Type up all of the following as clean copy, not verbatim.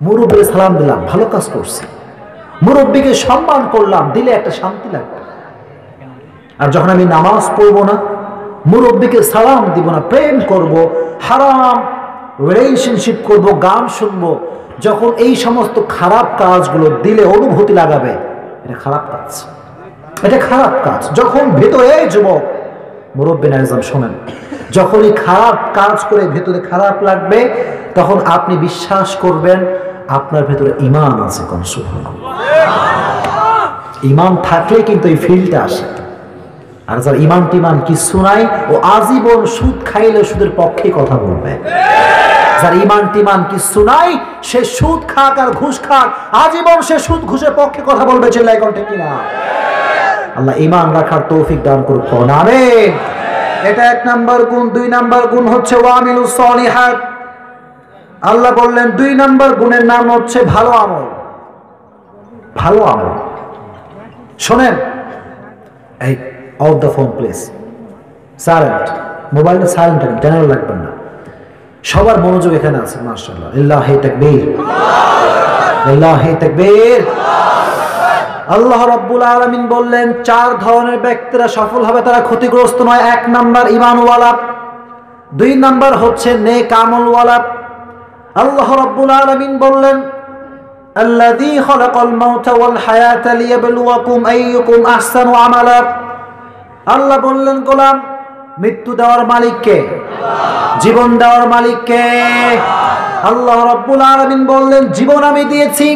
মুরব্বীকে সালাম দিলাম, ভালো কাজ করছি। মুরব্বীকে সম্মান করলাম, দিলে একটা শান্তি লাগবে। আর যখন আমি নামাজ পড়বো না, মুরব্বীকে সালাম দিব না, প্রেম করব, হারাম রিলেশনশিপ করব, গান শুনবো, যখন এই সমস্ত খারাপ কাজগুলো দিলে অনুভূতি লাগাবে, এটা খারাপ কাজ, এটা খারাপ কাজ। যখন ভেতরে যুবক মুরব্বী নাইজাম শোনেন, যখনই খারাপ কাজ করে ভেতরে খারাপ লাগবে, তখন আপনি বিশ্বাস করবেন আপনার ভেতরে ঈমান আছে। কোন সুবহানাল্লাহ, ঈমান থাকলে কিন্তু এই ফিলটা আসে। আর যার ঈমান টিমান কিছু নাই, ও আজীবন সুদ খাইলে সুদের পক্ষে কথা বলবে। যার ঈমান টিমান কিছু নাই, সে সুদ খাক আর ঘুষ খাক, আজীবন সে সুদ ঘুষের পক্ষে কথা বলবে। চিল্লায় কোন ঠিক কিনা? আল্লাহ ঈমান রাখার তৌফিক দান করুক, আমিন। এটা এক নাম্বার গুণ। দুই নাম্বার গুণ হচ্ছে ওয়ামিলুস সলিহাত। আল্লাহ বললেন 2 নাম্বার গুণের নাম হচ্ছে ভালো আমল। ভালো আমল। শোনেন, এই of the phone please, silent, মোবাইলটা সাইলেন্ট রাখেন, চ্যানেল রাখবেন না। সবার মনোযোগ এখানে আছে, মাশাআল্লাহ। লিল্লাহি তাকবীর, লিল্লাহি তাকবীর। আল্লাহ রাব্বুল আলামিন বললেন 4 ধরনের ব্যক্তিরা সফল হবে, তারা ক্ষতিগ্রস্ত নয়। 1 নাম্বার ঈমানওয়ালা, 2 নাম্বার হচ্ছে নেক আমলওয়ালা। আল্লাহ রাব্বুল আলামিন বললেন আল্লাযী খালাকাল মাউতা ওয়াল হায়াতা লিয়াবলুয়াকুম আইয়ুকুম আহসানু আমালা। আল্লাহ বললেন, গোলাম, মৃত্যু দেওয়ার মালিক কে? জীবন দেওয়ার মালিক কে? আল্লাহ রাব্বুল আলামিন বললেন, জীবন আমি দিয়েছি,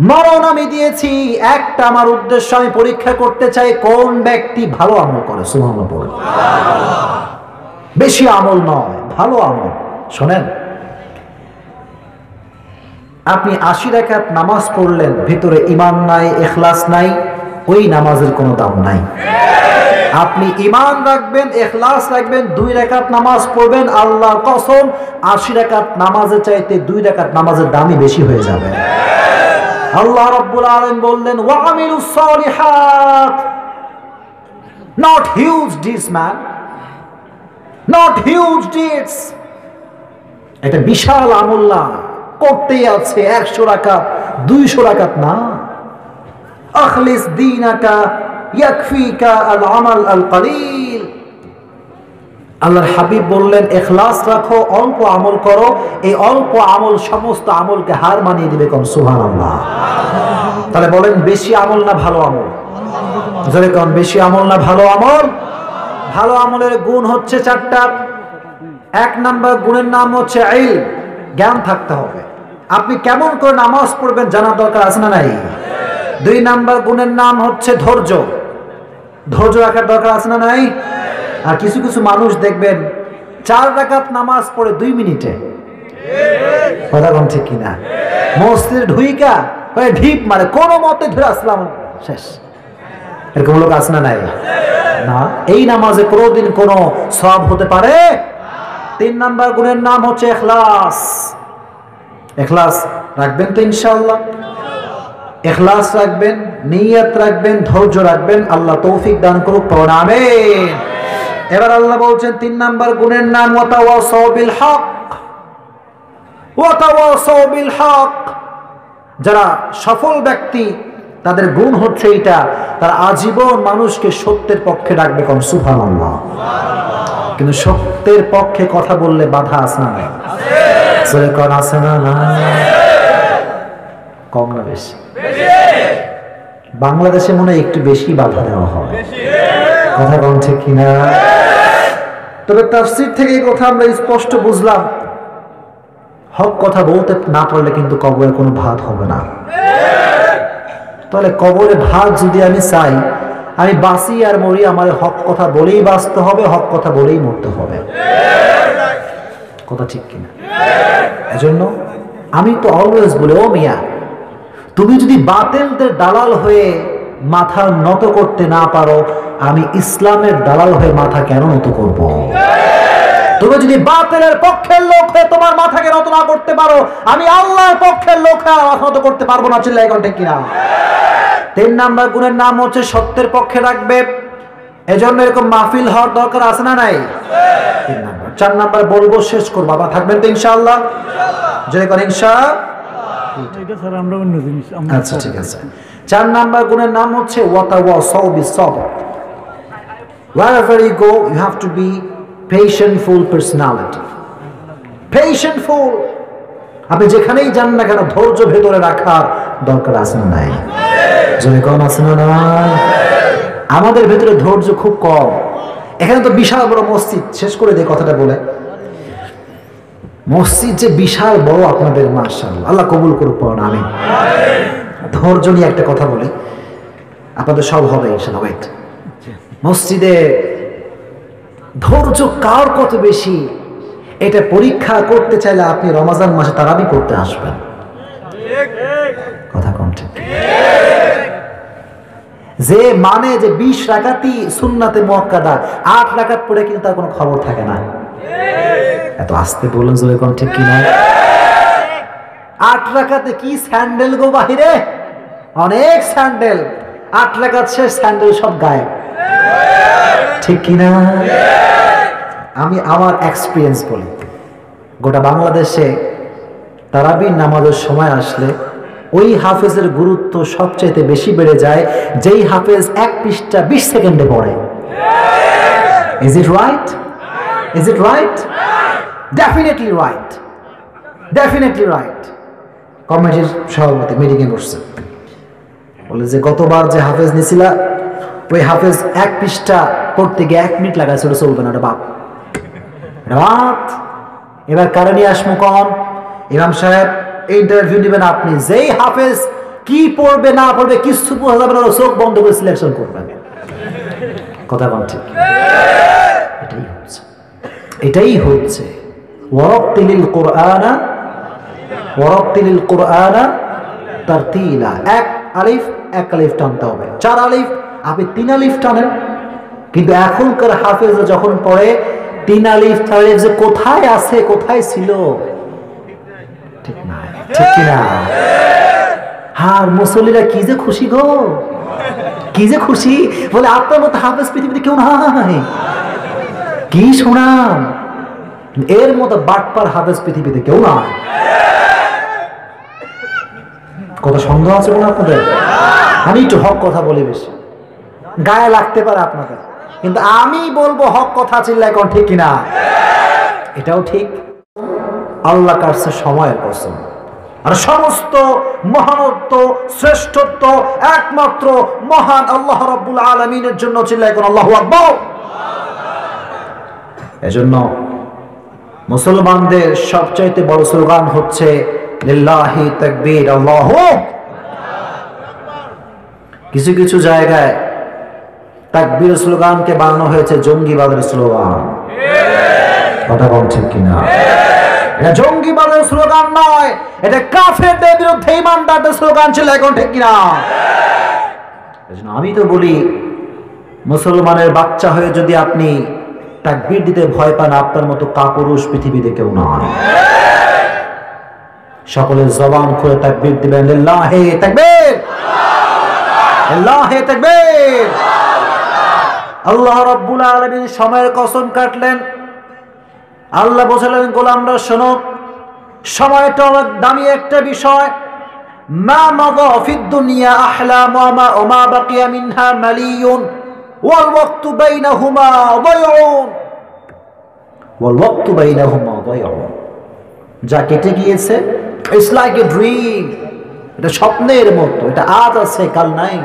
মরণ আমি দিয়েছি, একটা আমার উদ্দেশ্য, আমি পরীক্ষা করতে চাই কোন ব্যক্তি ভালো আমল করে। সুবহানাল্লাহ বলেন। বেশি আমল নয়, ভালো আমল। শোনেন, আপনি 80 রাকাত নামাজ পড়লেন, ভিতরে ঈমান নাই, ইখলাস নাই, ওই নামাজের কোনো দাম নাই। আপনি ঈমান রাখবেন, ইখলাস রাখবেন, 2 রাকাত নামাজ পড়বেন, আল্লাহর কসম 80 রাকাত নামাজের চাইতে 2 রাকাত নামাজের দামই বেশি হয়ে যাবে। আল্লাহ রাব্বুল আলামিন বললেন ওয়ামিলুস সলিহাত। Not huge deeds man, not huge deeds. এটা বিশাল আমল না, করতেই আছে 100 রাকাত 200 রাকাত না। আখলিস দীনাকা ইয়াকফিকা আল আমাল আল কলিল। আল্লাহর হাবিব বললেন ইখলাস রাখো, অল্প আমল করো, এই অল্প আমল সমস্ত আমলকে হার মানিয়ে দিবে। কোন সুবহানাল্লাহ। তাহলে বলেন, বেশি আমল না ভালো আমল? জোরে কোন, বেশি আমল না ভালো আমল? ভালো আমলের গুণ হচ্ছে 4টা। 1 নাম্বার গুণের নাম হচ্ছে ইলম, জ্ঞান থাকতে হবে। আপনি কেমন করে নামাজ পড়বেন জানার দরকার আছে না নাই? 2 নাম্বার গুণের নাম হচ্ছে ধৈর্য, ধৈর্য রাখার দরকার আছে না নাই? আর কিছু কিছু মানুষ দেখবেন 4 রাকাত নামাজ পড়ে 2 মিনিটে। কথা কোন ঠিক কিনা? মসজিদে ঢুইকা ঢিপ মারে, কোনো মতে ধরে আসলাম শেষ। এরকম লোক আছে না নাই? না, এই নামাজে কোনোদিন কোনো সওয়াব হতে পারে? 3 নাম্বার গুণের নাম হচ্ছে ইখলাস। ইখলাস রাখবেন তো ইনশাআল্লাহ? ইখলাস রাখবেন, নিয়ত রাখবেন, ধৈর্য রাখবেন। আল্লাহ তৌফিক দান করুক, আমিন। এবার আল্লাহ বলছেন 3 নাম্বার গুণের নাম ওয়াতাওয়াসাউ বিল হক। ওয়াতাওয়াসাউ বিল হক। যারা সফল ব্যক্তি, তাদের গুণ হচ্ছে এটা, তারা আজীবন মানুষকে সত্যের পক্ষে ডাকবে। কোন সুবহানাল্লাহ। কিন্তু সত্যের পক্ষে কথা বললে বাধা আছে না নাই? আছে। কোন আছে না নাই? কম না বেশি? বাংলাদেশে মনে হয় একটু বেশি বাধা দেওয়া হয়। কথা কোন ঠিক কিনা? তবে তাফসীর থেকে এই কথা আমরা স্পষ্ট বুঝলাম, হক কথা বলতে না পারলে কিন্তু কবরে কোনো ভাত হবে না। তাহলে কবরে ভাত যদি আমি চাই, আমি বাঁচি আর মরি, আমার হক কথা বলেই বাঁচতে হবে, হক কথা বলেই মরতে হবে। কথা ঠিক কিনা? এজন্য আমি তো অলওয়েজ বলি, ও মিয়া, তুমি যদি বাতিলদের দালাল হয়ে মাথা নত করতে না পারো, আমি ইসলামের দালাল হয়ে মাথা কেন নত করব? তুমি যদি বাতিলের পক্ষের লোক হয়ে তোমার মাথাকে নত না করতে পারো, আমি আল্লাহর পক্ষের লোক হয়ে মাথা নত করতে পারবো না। চিল্লায় এখন ঠিক কিনা? 3 নাম্বার গুণের নাম হচ্ছে সত্যের পক্ষে রাখবে। এজন্য এরকম মাহফিল হওয়ার দরকার আছে না নাই? 3 নাম্বার। 4 নাম্বার বলবো, শেষ করবো, বাবা থাকবেন তো ইনশাআল্লাহ? জয় করেন ইনশাআল্লাহ। এটা স্যার আমরা অন্য জিনিস। আচ্ছা ঠিক আছে। 4 নাম্বার গুণের নাম হচ্ছে ওয়াতাওয়াসাউ বিস-সাবর। Wherever you go, you have to be patientful personality. Patientful. আপনি যেখানেই যান না কেন ধৈর্য ভেতরে রাখার দরকার আছে না নাই? যদি কোন আছে না নাই? আমাদের ভেতরে ধৈর্য খুব কম। এখানে তো বিশাল বড় মসজিদ, শেষ করে দেই কথাটা বলে। মসজিদ যে বিশাল বড় আপনাদের, মাশাআল্লাহ, আল্লাহ কবুল করুক, পড়ুন আমিন। ধৈর্য নিয়ে একটা কথা বলি, আপনাদের সব হবে ইনশাআল্লাহ। ওয়েট, মসজিদে ধৈর্য কার কত বেশি এটা পরীক্ষা করতে চাইলে আপনি রমজান মাসে তারাবি পড়তে আসবেন। কথা কম ঠিক? যে মানে যে 20 রাকাতই সুন্নাতে মুআক্কাদা, 8 রাকাত পড়ে কিন্তু তার কোনো খবর থাকে না। এত আস্তে বলুন জোরে কোন ঠিক কিনা? 8 রাকাতে কি স্যান্ডেল গো বাহিরে, অনেক স্যান্ডেল। 8 রাকাত শেষ, স্যান্ডেল সব গায়েব। ঠিক কিনা? আমি আমার এক্সপিরিয়েন্স বলি, গোটা বাংলাদেশে তারাবির নামাজের সময় আসলে ওই হাফেজের গুরুত্ব সবচেয়ে বেশি বেড়ে যায় যেই হাফেজ 1 পৃষ্ঠা 20 সেকেন্ডে পড়ে। Is it right? Is it right? Definitely right, definitely right. কমিটির সভাপতি মিটিংয়ে বসছে, বলে যে গতবার যে হাফেজ নিছিলা ওই হাফেজ 1 পৃষ্ঠা পড়তে গিয়ে 1 মিনিট লাগাইছে, ওটা চলবে না, ওটা বাপ। রাত এবার কারে নিয়ে আসমু কন? ইমাম সাহেব ইন্টারভিউ দিবেন আপনি, যেই হাফেজ কি পড়বে না পড়বে কিছু বোঝা যাবে না, চোখ বন্ধ করে সিলেকশন করবেন। কথা বল ঠিক? এটাই হচ্ছে, এটাই হচ্ছে। ওয়ারাত্তিলিল কুরআনা, ওয়ারাত্তিলিল কুরআনা তারতিলা। 1 আলিফ 1 আলিফ টানতে হবে, 4 আলিফ আপনি 3 আলিফ টানেন। কিন্তু এখনকার হাফেজরা যখন পড়ে 3 আলিফ 4 আলিফ যে কোথায় আছে কোথায় ছিল, ঠিক না? ঠিক কিনা? আর মুসল্লিরা কি যে খুশি গো, কি যে খুশি, বলে আপনার মতো হাফেজ পৃথিবীতে কেউ নাই। কি শোনান, এর মতো বাটপার হাফেজ পৃথিবীতে কেউ নাই। কথা সন্দেহ আছে কোনো আপনাদের? আমি একটু হক কথা বলি, বেশি গায়ে লাগতে পারে আপনাদের, কিন্তু আমি বলবো হক কথা, চিল্লায় এখন ঠিক কিনা? এটাও ঠিক। আল্লাহ কাছে সময়ের কসম, আর সমস্ত মহানত্ব শ্রেষ্ঠত্ব একমাত্র মহান আল্লাহ রাব্বুল আলামিনের জন্য, চিল্লায় এখন আল্লাহু আকবার। এজন্য মুসলমানদের সবচাইতে বড় স্লোগান হচ্ছে লিল্লাহি তাকবীর, আল্লাহু। কিছু কিছু জায়গায় তাকবীর স্লোগানকে বানানো হয়েছে জঙ্গিবাদের স্লোগান। কথা বল ঠিক কিনা? এটা জঙ্গিবাদের স্লোগান নয়, এটা কাফেরদের বিরুদ্ধে ইমানদারদের স্লোগান ছিল, এখন ঠিক কিনা? এজন্য আমি তো বলি, মুসলমানের বাচ্চা হয়ে যদি আপনি তাকবীর দিতে ভয় পান, আপনার মতো কাপুরুষ পৃথিবীতে কেউ নয়। সকলের জবান খুলে তাকবীর দিবেন, লিল্লাহি তাকবীর, লিল্লাহি তাকবীর। আল্লাহ রাব্বুল আলামিন সময়ের কসম কাটলেন। আল্লাহ বোঝালেন, গোলামরা শোনো, সময়টা অনেক দামি একটা বিষয়। মা মাযা ফিদ দুনিয়া আহলাম ওয়া মা বাকিয়া মিনহা মালিয়ুন ওয়াল ওয়াক্তু বাইনাহুমা দায়উন, ওয়াল ওয়াক্তু বাইনাহুমা দায়উন। যা কেটে গিয়েছে, ইটস লাইক এ ড্রিম, এটা স্বপ্নের মতো, এটা আজ আছে কাল নাই।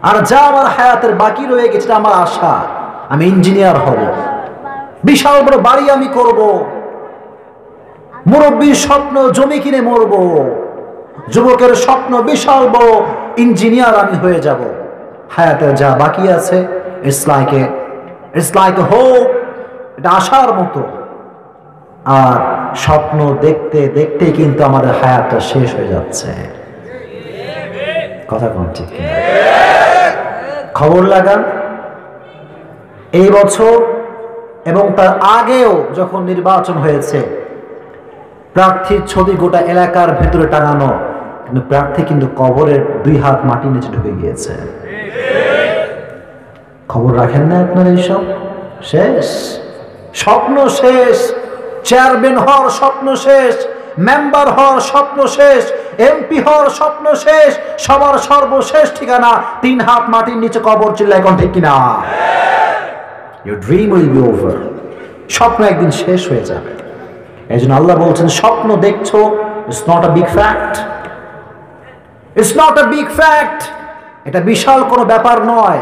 আর যা আমার হায়াতের বাকি রয়ে গেছে, আমার আশা আমি ইঞ্জিনিয়ার হব, বিশাল বড় বাড়ি আমি করব, মুরব্বীর স্বপ্ন জমি কিনে মরব, যুবকের স্বপ্ন বিশাল বড় ইঞ্জিনিয়ার আমি হয়ে যাব। হায়াতের যা বাকি আছে, ইটস লাইক এ হোপ, এটা আশার মতো। আর স্বপ্ন দেখতে দেখতে কিন্তু আমাদের হায়াতটা শেষ হয়ে যাচ্ছে। কথা কোন ঠিক কিনা? খবর লাগান, এই বছর এবং তার আগেও যখন নির্বাচন হয়েছে, প্রার্থীর ছবি গোটা এলাকার ভেতরে টাঙানো, কিন্তু প্রার্থী কিন্তু কবরের 2 হাত মাটির নিচে ঢুকে গিয়েছে। খবর রাখেন না আপনার? এইসব শেষ, স্বপ্ন শেষ, চেয়ারম্যান হওয়ার স্বপ্ন শেষ, মেম্বার হওয়ার স্বপ্ন শেষ, এমপি হওয়ার স্বপ্ন শেষ, সবার সর্বশেষ ঠিকানা 3 হাত মাটির নিচে কবর। চিল্লায় কোন ঠিক কিনা? Your dream will be over. স্বপ্ন একদিন শেষ হয়ে যাবে। এই জন্য আল্লাহ বলছেন স্বপ্ন দেখছো, it's not a big fact. It's not a big fact. এটা বিশাল কোনো ব্যাপার নয়,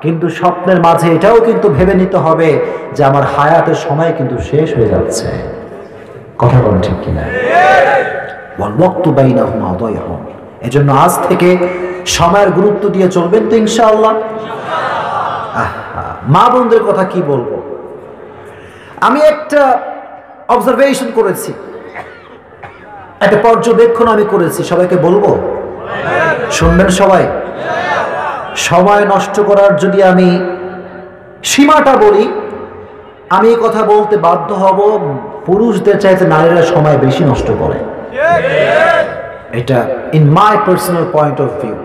কিন্তু স্বপ্নের মাঝে এটাও কিন্তু ভেবে নিতে হবে যে আমার হায়াতের সময় কিন্তু শেষ হয়ে যাচ্ছে। কথা বলেন ঠিক কিনা? ওয়াল ওয়াক্তু বাইনাহুমা দায়হুম। এজন্য আজ থেকে সময়ের গুরুত্ব দিয়ে চলবেন তো ইনশাআল্লাহ। মা বোনদের কথা কি বলবো, আমি একটা অবজারভেশন করেছি, একটা পর্যবেক্ষণ আমি করেছি, সবাইকে বলবো, শুনবেন সবাই? সময় নষ্ট করার যদি আমি সীমাটা বলি, আমি এই কথা বলতে বাধ্য হব পুরুষদের চাইতে নারীরা সময় বেশি নষ্ট করে। এটা in my personal point of view,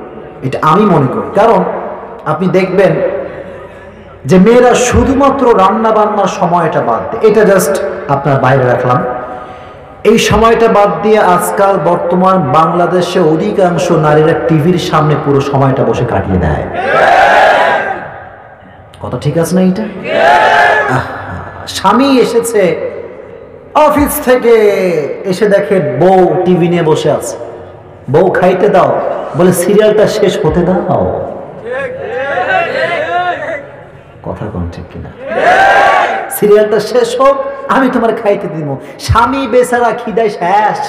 এটা আমি মনে করি। কারণ আপনি দেখবেন যে মেয়েরা শুধুমাত্র রান্না বান্নার সময়টা বাদ দেয়, এটা জাস্ট আপনার বাইরে রাখলাম, এই সময়টা বাদ দিয়ে আজকাল বর্তমান বাংলাদেশে অধিকাংশ নারীরা টিভির সামনে পুরো সময়টা বসে কাটিয়ে দেয়। কথা ঠিক আছে না? এটা স্বামী এসেছে অফিস থেকে, এসে দেখে বউ টিভি নিয়ে বসে আছে, বউ খাইতে দাও, বলে সিরিয়ালটা শেষ হতে দাও। কথা কোন ঠিক কিনা? সিরিয়ালটা শেষ হোক, আমি তোমার খাইতে দিব। স্বামী বেচারা খিদায় শেষ।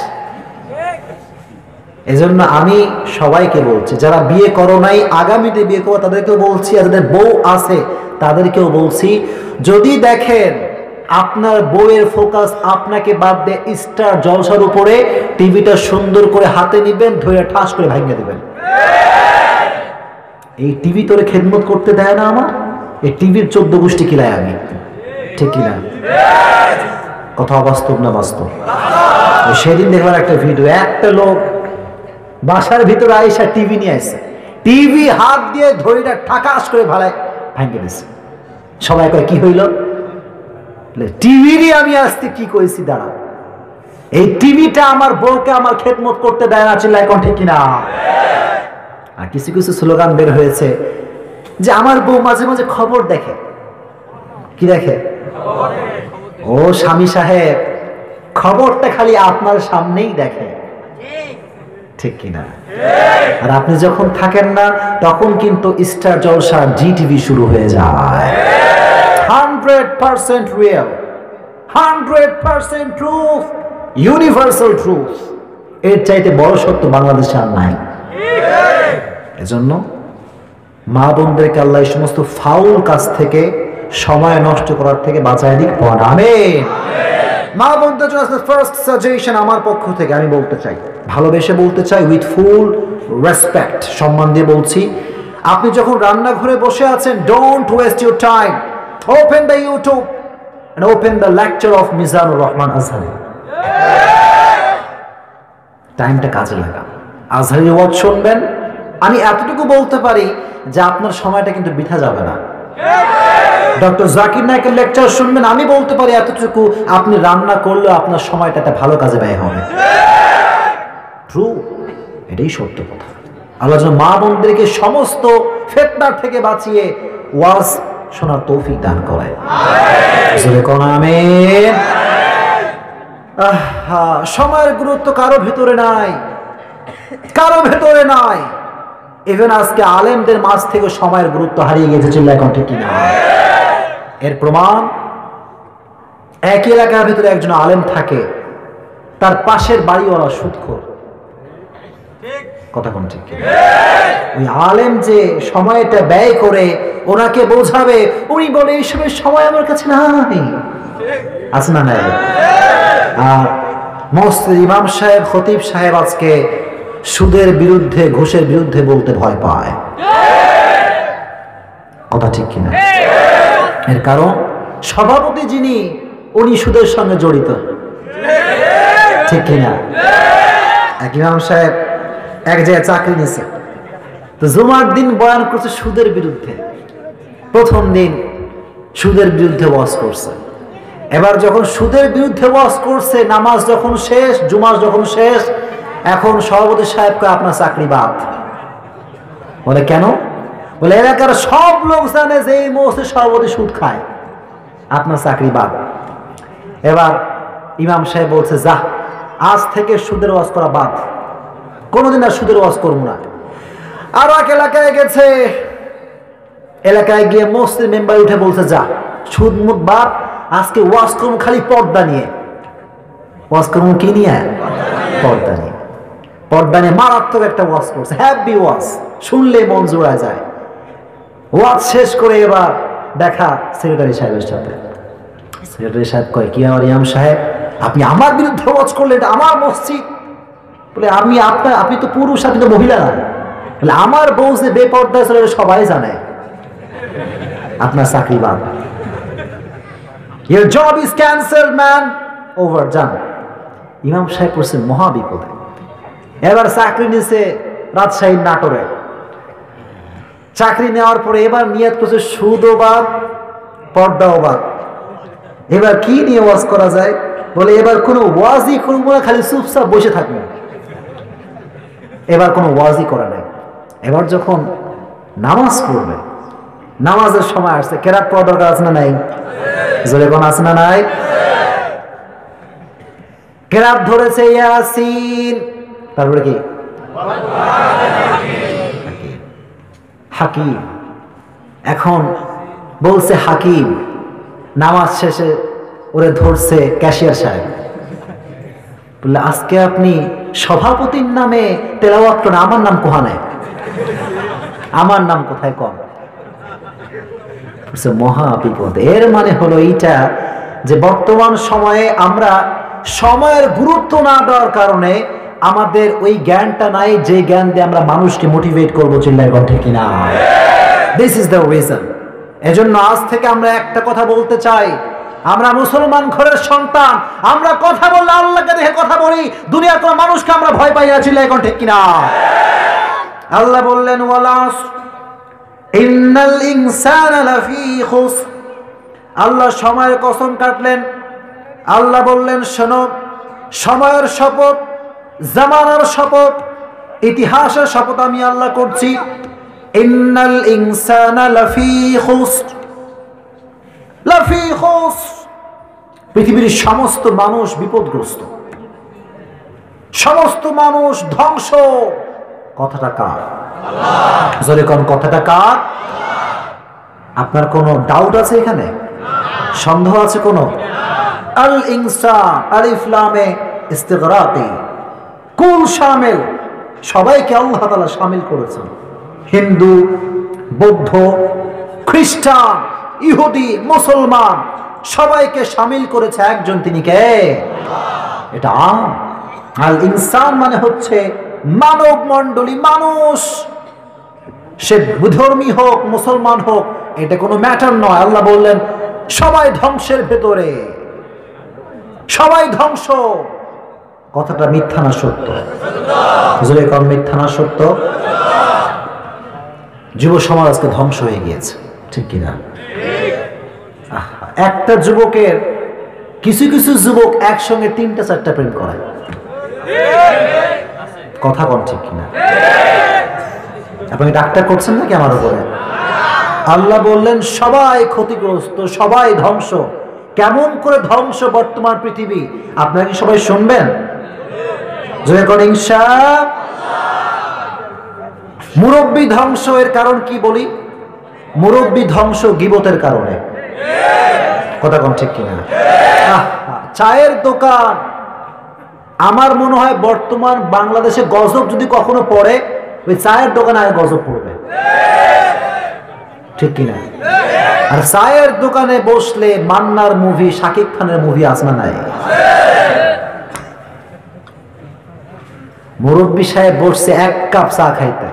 এজন্য আমি সবাইকে বলছি, যারা বিয়ে করো নাই, আগামীতে বিয়ে করো তাদেরকেও বলছি, আর যাদের বউ আছে তাদেরকেও বলছি, যদি দেখেন আপনার বউয়ের ফোকাস আপনাকে বাদ দিয়ে স্টার জলসার উপরে, টিভিটা সুন্দর করে হাতে নিবেন, ধরে ঠাস করে ভাঙিয়ে দিবেন। এই টিভি তোরে খেদমত করতে দেয় না আমার, এই টিভির 14 গোষ্ঠী কিলাই আমি, ঠিক কিনা? কথা অবাস্তব না বাস্তব? সেদিন দেখলাম একটা ভিডিও, একটা লোক বাসার ভিতরে আইসা টিভি নিয়ে আসছে, টিভি হাত দিয়ে ধরিটা ঠাকাস করে ভাঙিয়ে দিচ্ছে। সবাই কয় কি হইল? টিভিরই আমি আসতে কি করেছি, দাঁড়া, এই টিভিটা আমার বউকে আমার খেদমত করতে দেয় না। চিল্লায় কোন ঠিক কিনা? আর কিছু কিছু স্লোগান বের হয়েছে যে আমার বউ মাঝে মাঝে খবর দেখে। কি দেখে? ও স্বামী সাহেব, খবরটা খালি আপনার সামনেই দেখে, ঠিক কিনা? আর আপনি যখন থাকেন না, তখন কিন্তু স্টার জলসা, জি টিভি শুরু হয়ে যায়। 100% রিয়েল, 100% ট্রুথ, ইউনিভার্সাল ট্রুথ। এর চাইতে বড় সত্য বাংলাদেশে আর নাই। এজন্য মা বোনদেরকে আল্লাহ এই সমস্ত ফাউল কাজ থেকে, সময় নষ্ট করার থেকে বাঁচায় দিক। আমিন। মা বোনদের জন্য ফার্স্ট সাজেশন আমার পক্ষ থেকে আমি বলতে চাই, ভালোবেসে বলতে চাই, উইথ ফুল রেসপেক্ট, সম্মান দিয়ে বলছি, আপনি যখন রান্নাঘরে বসে আছেন, don't waste your time, open the YouTube and open the lecture of Mizanur Rahman Azhari. টাইমটা কাজে লাগান, আজহারি ওয়াজ শুনবেন। আমি এতটুকু বলতে পারি যে আপনার সময়টা কিন্তু বৃথা যাবে না। ডক্টর জাকির নায়েকের লেকচার শুনবেন, আমি বলতে পারি এতটুকু, আপনি রান্না করলেও আপনার সময়টা একটা ভালো কাজে ব্যয় হবে। ট্রু, এটাই সত্য কথা। আল্লাহ যেন মা বোনদেরকে সমস্ত ফিতনার থেকে বাঁচিয়ে ওয়াজ শোনার তৌফিক দান করে। আমিন। সময়ের গুরুত্ব কারো ভেতরে নাই, কারো ভেতরে নাই। ইভেন আজকে আলেমদের মাঝ থেকে সময়ের গুরুত্ব হারিয়ে গেছে। চিল্লায় কোন ঠিক কিনা? এর প্রমাণ, একই এলাকার ভিতরে একজন আলেম থাকে, তার পাশের বাড়িওয়ালা সুদখোর। কথা কোন ঠিক কিনা? ওই আলেম যে সময়টা ব্যয় করে ওনাকে বোঝাবে, উনি বলে এইসবের সময় আমার কাছে নাই। আছে না নাই? আর মসজিদ ইমাম সাহেব, খতিব সাহেব আজকে সুদের বিরুদ্ধে, ঘুষের বিরুদ্ধে বলতে ভয় পায়। কথা ঠিক কিনা? এর কারণ সভাপতি যিনি, উনি সুদের সঙ্গে জড়িত, ঠিক কিনা? এক ইমাম সাহেব এক জায়গায় চাকরি নিছে, তো জুমার দিন বয়ান করছে সুদের বিরুদ্ধে। প্রথম দিন সুদের বিরুদ্ধে ওয়াজ করছে, এবার যখন সুদের বিরুদ্ধে ওয়াজ করছে, নামাজ যখন শেষ, জুমা যখন শেষ, এখন সভাপতি সাহেবকে আপনার চাকরি বাদ। বলে কেন? বলে এলাকার সব লোক জানে যে এই মসজিদের সভাপতি সুদ খায়, আপনার চাকরি বাদ। এবার ইমাম সাহেব বলছে, যা, আজ থেকে সুদের ওয়াজ করা বাদ, কোনোদিন আর সুদের ওয়াজ করবো না। আর এক এলাকায় গেছে, এলাকায় গিয়ে মসজিদ মেম্বার উঠে বলছে, যা, সুদ মুদ বাদ, আজকে ওয়াজ করুন খালি পর্দা নিয়ে। ওয়াজ করুন কি নিয়ে? পর্দা নিয়ে। পর্দা নিয়ে মারাত্মক একটা ওয়াজ করছে, হ্যাপি ওয়াজ, শুনলেই মন জোড়া যায়। ওয়াজ শেষ করে এবার দেখা সেক্রেটারি সাহেবের সাথে। সেক্রেটারি সাহেব কয়, কি আমার ইমাম সাহেব, আপনি আমার বিরুদ্ধে ওয়াজ করলেন, এটা আমার মসজিদ। বলে আপনি তো পুরুষ, আপনি তো মহিলা না। বলে আমার বউ যে বেপর্দা ছিল সবাই জানে, আপনার চাকরি বাদ। Your job is cancelled, man. Over, যান। ইমাম সাহেব পড়ছে মহা বিপদে। এবার চাকরি নিছে রাজশাহীর নাটোরে। চাকরি নেওয়ার পরে এবার নিয়ত করছে সুদও বাদ, পর্দাও বাদ। এবার কি নিয়ে ওয়াজ করা যায়? বলে এবার কোনো ওয়াজই করবো না, খালি চুপচাপ বসে থাকবো। এবার কোনো ওয়াজই করা নাই। এবার যখন নামাজ পড়বে, নামাজের সময় আসছে, কেরাত পড়া দরকার আছে না নাই? জোরে কোন আছে না নাই? কেরাত ধরেছে ইয়াসিন, তারপরে কি হাকিম। এখন বলছে হাকিম, নামাজ শেষে ওরে ধরছে ক্যাশিয়ার সাহেব, বললে আজকে আপনি সভাপতির নামে তেলাওয়াত করেন, আমার নাম কোহানে, আমার নাম কোথায় কম? মহা বিপদ। এর মানে হলো এইটা যে বর্তমান সময়ে আমরা সময়ের গুরুত্ব না দেওয়ার কারণে আমাদের ওই জ্ঞানটা নাই, যে জ্ঞান দিয়ে আমরা মানুষকে মোটিভেট করবো। চিল্লায় ঠিক কিনা? This is the reason. এজন্য আজ থেকে আমরা একটা কথা বলতে চাই, আমরা মুসলমান ঘরের সন্তান, আমরা কথা বললে আল্লাহকে দেখে কথা বলি, দুনিয়ার কোন মানুষকে আমরা ভয় পাই না। চিল্লায় ঠিক কিনা? আল্লাহ বললেন, ওয়ালাস ইন্নাল ইনসানা লাফি খুসর। আল্লাহ সময়ের কসম কাটলেন। আল্লাহ বললেন, শোনো, সময়ের শপথ, জামানার শপথ, ইতিহাসের শপথ আমি আল্লাহ করছি। ইন্নাল ইনসানা লাফি খুসর, লাফি খুসর। পৃথিবীর সমস্ত মানুষ বিপদগ্রস্ত, সমস্ত মানুষ ধ্বংস। কথাটা কার? জোরে কোন কথাটা কার? আপনার কোনো ডাউট আছে এখানে? সন্দেহ আছে কোনো? আল ইনসান, আলিফ লামে ইস্তিগরাকি, কুল শামিল, সবাইকে আল্লাহ তাআলা শামিল করেছেন। হিন্দু, বৌদ্ধ, খ্রিস্টান, ইহুদি, মুসলমান, সবাইকে শামিল করেছে একজন, তিনি কে? এটা আল ইনসান মানে হচ্ছে মানব মণ্ডলী, মানুষ। সে ধর্মী হোক, মুসলমান হোক, এটা কোনো ম্যাটার নয়। আল্লাহ বললেন সবাই ধ্বংসের ভেতরে, সবাই ধ্বংস। কথাটা মিথ্যা না সত্য? মিথ্যা না সত্য? যুব সমাজ আজকে ধ্বংস হয়ে গিয়েছে, ঠিক কিনা? একটা যুবকের, কিছু কিছু যুবক একসঙ্গে 3-4টা প্রেম করে। কথা কোন ঠিক কিনা? আপনি ডাক্তার করছেন নাকি আমার উপরে? আল্লাহ বললেন সবাই ক্ষতিগ্রস্ত, সবাই ধ্বংস। কেমন করে ধ্বংস বর্তমান পৃথিবী, আপনারা কি সবাই শুনবেন? ইনশাআল্লাহ। মুরব্বী ধ্বংস, এর কারণ কি বলি? মুরব্বী ধ্বংস গীবতের কারণে। কথা কোন ঠিক কিনা? চায়ের দোকান, আমার মনে হয় বর্তমান বাংলাদেশে গজব যদি কখনো পড়ে, ওই চায়ের দোকানে আগে গজব পড়বে, ঠিক কিনা? আর চায়ের দোকানে বসলে মান্নার মুভি, শাকিব খানের মুভি আছে না নাই? মুরব্বী সাহেব বসছে 1 কাপ চা খাইতে,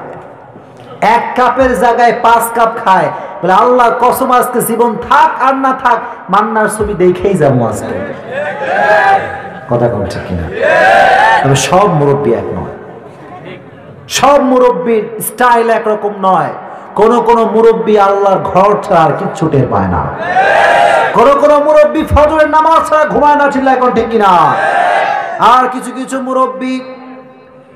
1 কাপের জায়গায় 5 কাপ খায়। বলে আল্লাহর কসম, আজকে জীবন থাক আর না থাক মান্নার ছবি দেখেই যাবো আজকে। কথা কোন ঠিক কিনা? তবে সব মুরব্বী এক নয়, সব মুরব্বীর স্টাইল একরকম নয়। কোন মুরব্বী আল্লাহর ঘর ছাড়া আর কিচ্ছু টের পায় না। কোন মুরব্বী ফজরের নামাজ ছাড়া ঘুমায় না, চিল্লায় এখন ঠিক কিনা? আর কিছু মুরব্বী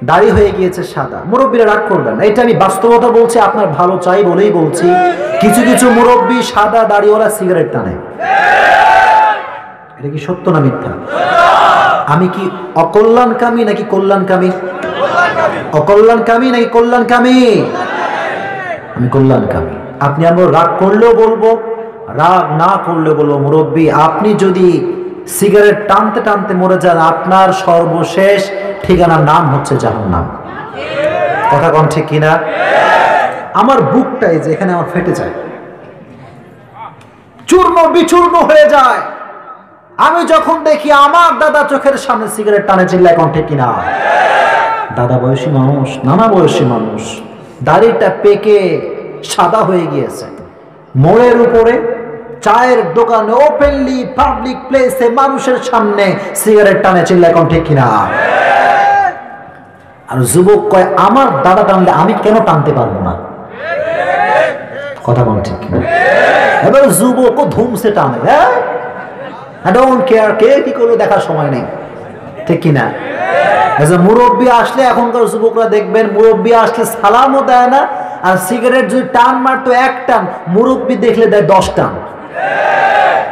দাড়ি হয়ে গিয়েছে সাদা। মুরব্বীরা রাগ করবেন না, এটা আমি বাস্তবতা বলছি, আপনার ভালো চাই বলেই বলছি। কিছু মুরব্বী সাদা দাড়িওয়ালা সিগারেট টানে। এটা কি সত্য না মিথ্যা? আমি কি অকল্যাণকামী নাকি কল্যাণকামী? অকল্যাণকামী নাকি কল্যাণকামী? আমি কল্যাণকামী। আপনি আমরা রাগ করলেও বলবো, রাগ না করলেও বলবো, মুরব্বী আপনি যদি সিগারেট টানতে টানতে মরে যান, আপনার সর্বশেষ ঠিকানার নাম হচ্ছে জাহান্নাম। কথা কোন ঠিক কিনা? আমার বুকটাই যে এখানে আমার ফেটে যায়, চূর্ণ বিচূর্ণ হয়ে যায় আমি যখন দেখি আমার দাদা চোখের সামনে সিগারেট টানে, চিল্লায় কোন ঠিক কিনা? দাদা বয়সী মানুষ, নানা বয়সী মানুষ, দাড়িটা পেকে সাদা হয়ে গিয়েছে, মোড়ের উপরে চায়ের দোকানে ওপেনলি পাবলিক প্লেসে মানুষের সামনে সিগারেট টানে, চিল্লায় কোন ঠিক কিনা? আর যুবক কয় আমার দাদা টানলে আমি কেন টানতে পারবো না? কথা বল ঠিক কিনা? এবার যুবকও ধুমসে টানে, হ্যাঁ আই ডোন্ট কেয়ার কে কি করলো দেখার সময় নেই, ঠিক কিনা? মুরব্বী আসলে এখনকার যুবকরা দেখবেন মুরব্বী আসলে সালামও দেয় না, আর সিগারেট যদি টান মারতো এক টান, মুরব্বী দেখলে দেয় 10 টান।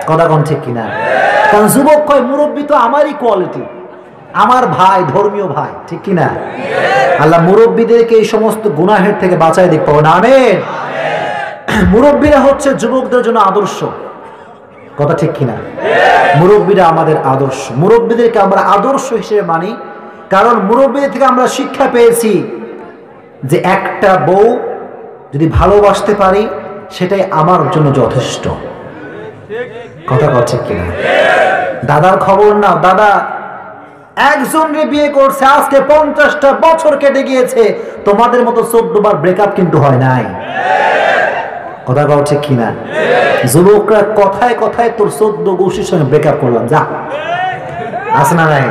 কথা কোন ঠিক কিনা? কারণ যুবক কয় মুরব্বী তো আমারই কোয়ালিটি, আমার ভাই, ধর্মীয় ভাই, ঠিক কিনা? আল্লাহ মুরব্বীদেরকে এই সমস্ত গুনাহের থেকে বাঁচায় দিক পাবো না, আমিন। মুরব্বীরা হচ্ছে যুবকদের জন্য আদর্শ। কথা ঠিক কিনা? মুরব্বীরা আমাদের আদর্শ, মুরব্বীদেরকে আমরা আদর্শ হিসেবে মানি, কারণ মুরব্বীদের থেকে আমরা শিক্ষা পেয়েছি যে একটা বউ যদি ভালোবাসতে পারি সেটাই আমার জন্য যথেষ্ট। কথা ঠিক কিনা? দাদার খবর না, দাদা একজনকে বিয়ে করছে, আজকে 50টা বছর কেটে গিয়েছে, তোমাদের মতো 14 বার ব্রেকআপ কিন্তু হয় নাই। কথা ঠিক কিনা? যুবকরা কথায় কথায় তোর 14 গোষ্ঠীর সঙ্গে ব্রেকআপ করলাম, যা আছে না নাই?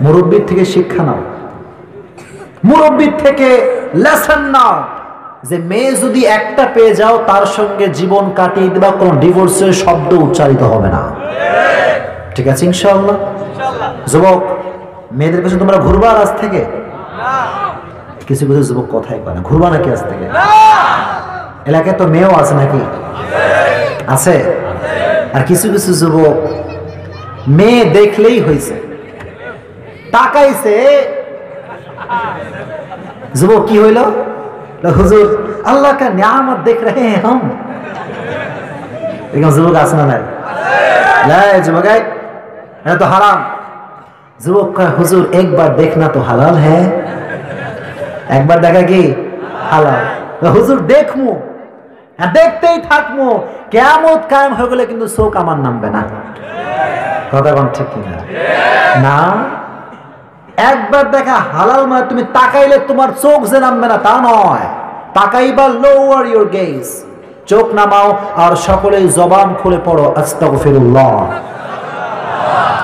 মুরব্বীর থেকে শিক্ষা নাও, মুরব্বীর থেকে লেসন নাও, যে মেয়ে যদি একটা পেয়ে যাও তার সঙ্গে জীবন কাটিয়ে দেবা, কোন ডিভোর্সের শব্দ উচ্চারিত হবে না, ঠিক আছে ইনশাআল্লাহ? যুবক মেয়েদের কাছে তোমরা ঘুরবা আজ থেকে? কিছু যুবক কথাই কয় না, ঘুরবা নাকি আজ থেকে? এলাকায় তো মেয়েও আছে নাকি? আছে। আর কিছু যুবক মেয়ে দেখলেই হয়েছে, তাকাইছে, যুবক কি হইল? হুজুর আল্লাহ কা নিয়ামত দেখ রহে হ্যাঁ হাম। এরকম যুবক আছে না নাই? যুবক এটা তো হারাম। যুবক কয় হুজুর একবার দেখনা তো হালাল হ্যাঁ, একবার দেখা কি হালাল। হুজুর দেখমু, দেখতেই থাকমু, কিয়ামত কায়েম হয়ে গেলে কিন্তু চোখ আমার নামবে না। কথা কোন ঠিক কিনা? না, একবার দেখা হালাল মানে তুমি তাকাইলে তোমার চোখ যে নামবে না তা নয়। তাকাইবা, লোয়ার ইউর গেজ, চোখ নামাও আর সকলেই জবান খুলে পড়ো আস্তাগফিরুল্লাহ।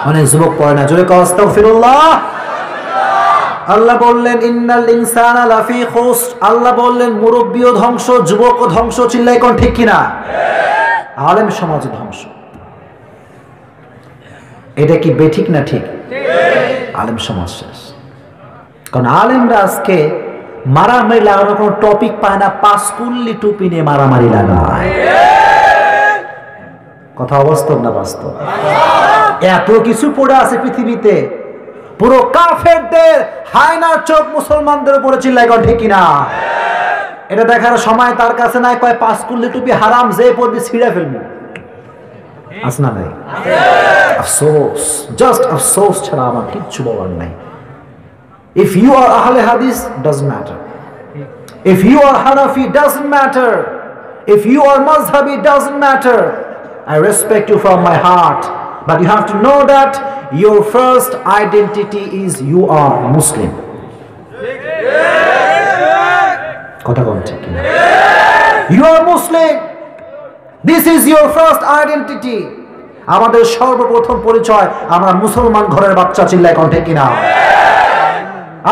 মানে যুবক পড়ে না, জোরে কও আস্তাগফিরুল্লাহ। আল্লাহ বললেন ইন্নাল ইনসানা লাফি খুসর, আল্লাহ বললেন মুরব্বিও ধ্বংস, যুবকও ধ্বংস, চিল্লাই কোন ঠিক কিনা? আলেম সমাজ ধ্বংস। এটা কি বেঠিক না ঠিক? আলেম সমাজ শেষ। কারণ আলেমরা আজকে মারামারি লাগানোর কোনো টপিক পায় না, পাঁচকুল্লি টুপি নিয়ে মারামারি লাগায়। কথা অবাস্তব না বাস্তব? এত কিছু পড়ে আছে পৃথিবীতে, পুরো কাফেরদের হায়নার চোখ মুসলমানদের উপরে, চিল্লাই কোন ঠিক কিনা? এটা দেখার সময় তার কাছে নাই, কয় পাঁচকুল্লি টুপি হারাম, যে পড়বি ছিঁড়ে ফেলবো। আছে না ভাই? আফসোস, জাস্ট আফসোস ছাড়া আমার কিচ্ছু বলার নাই। If you are Ahle Hadith, doesn't matter. If you are Hanafi, doesn't matter. If you are Mazhabi, doesn't matter. I respect you from my heart, but you have to know that your first identity is you are Muslim. কথা বলুন ঠিক কিনা? You are Muslim. This is your first identity. আমাদের সর্বপ্রথম পরিচয় আমরা মুসলমান ঘরের বাচ্চা, চিল্লায় কোন ঠিক কিনা?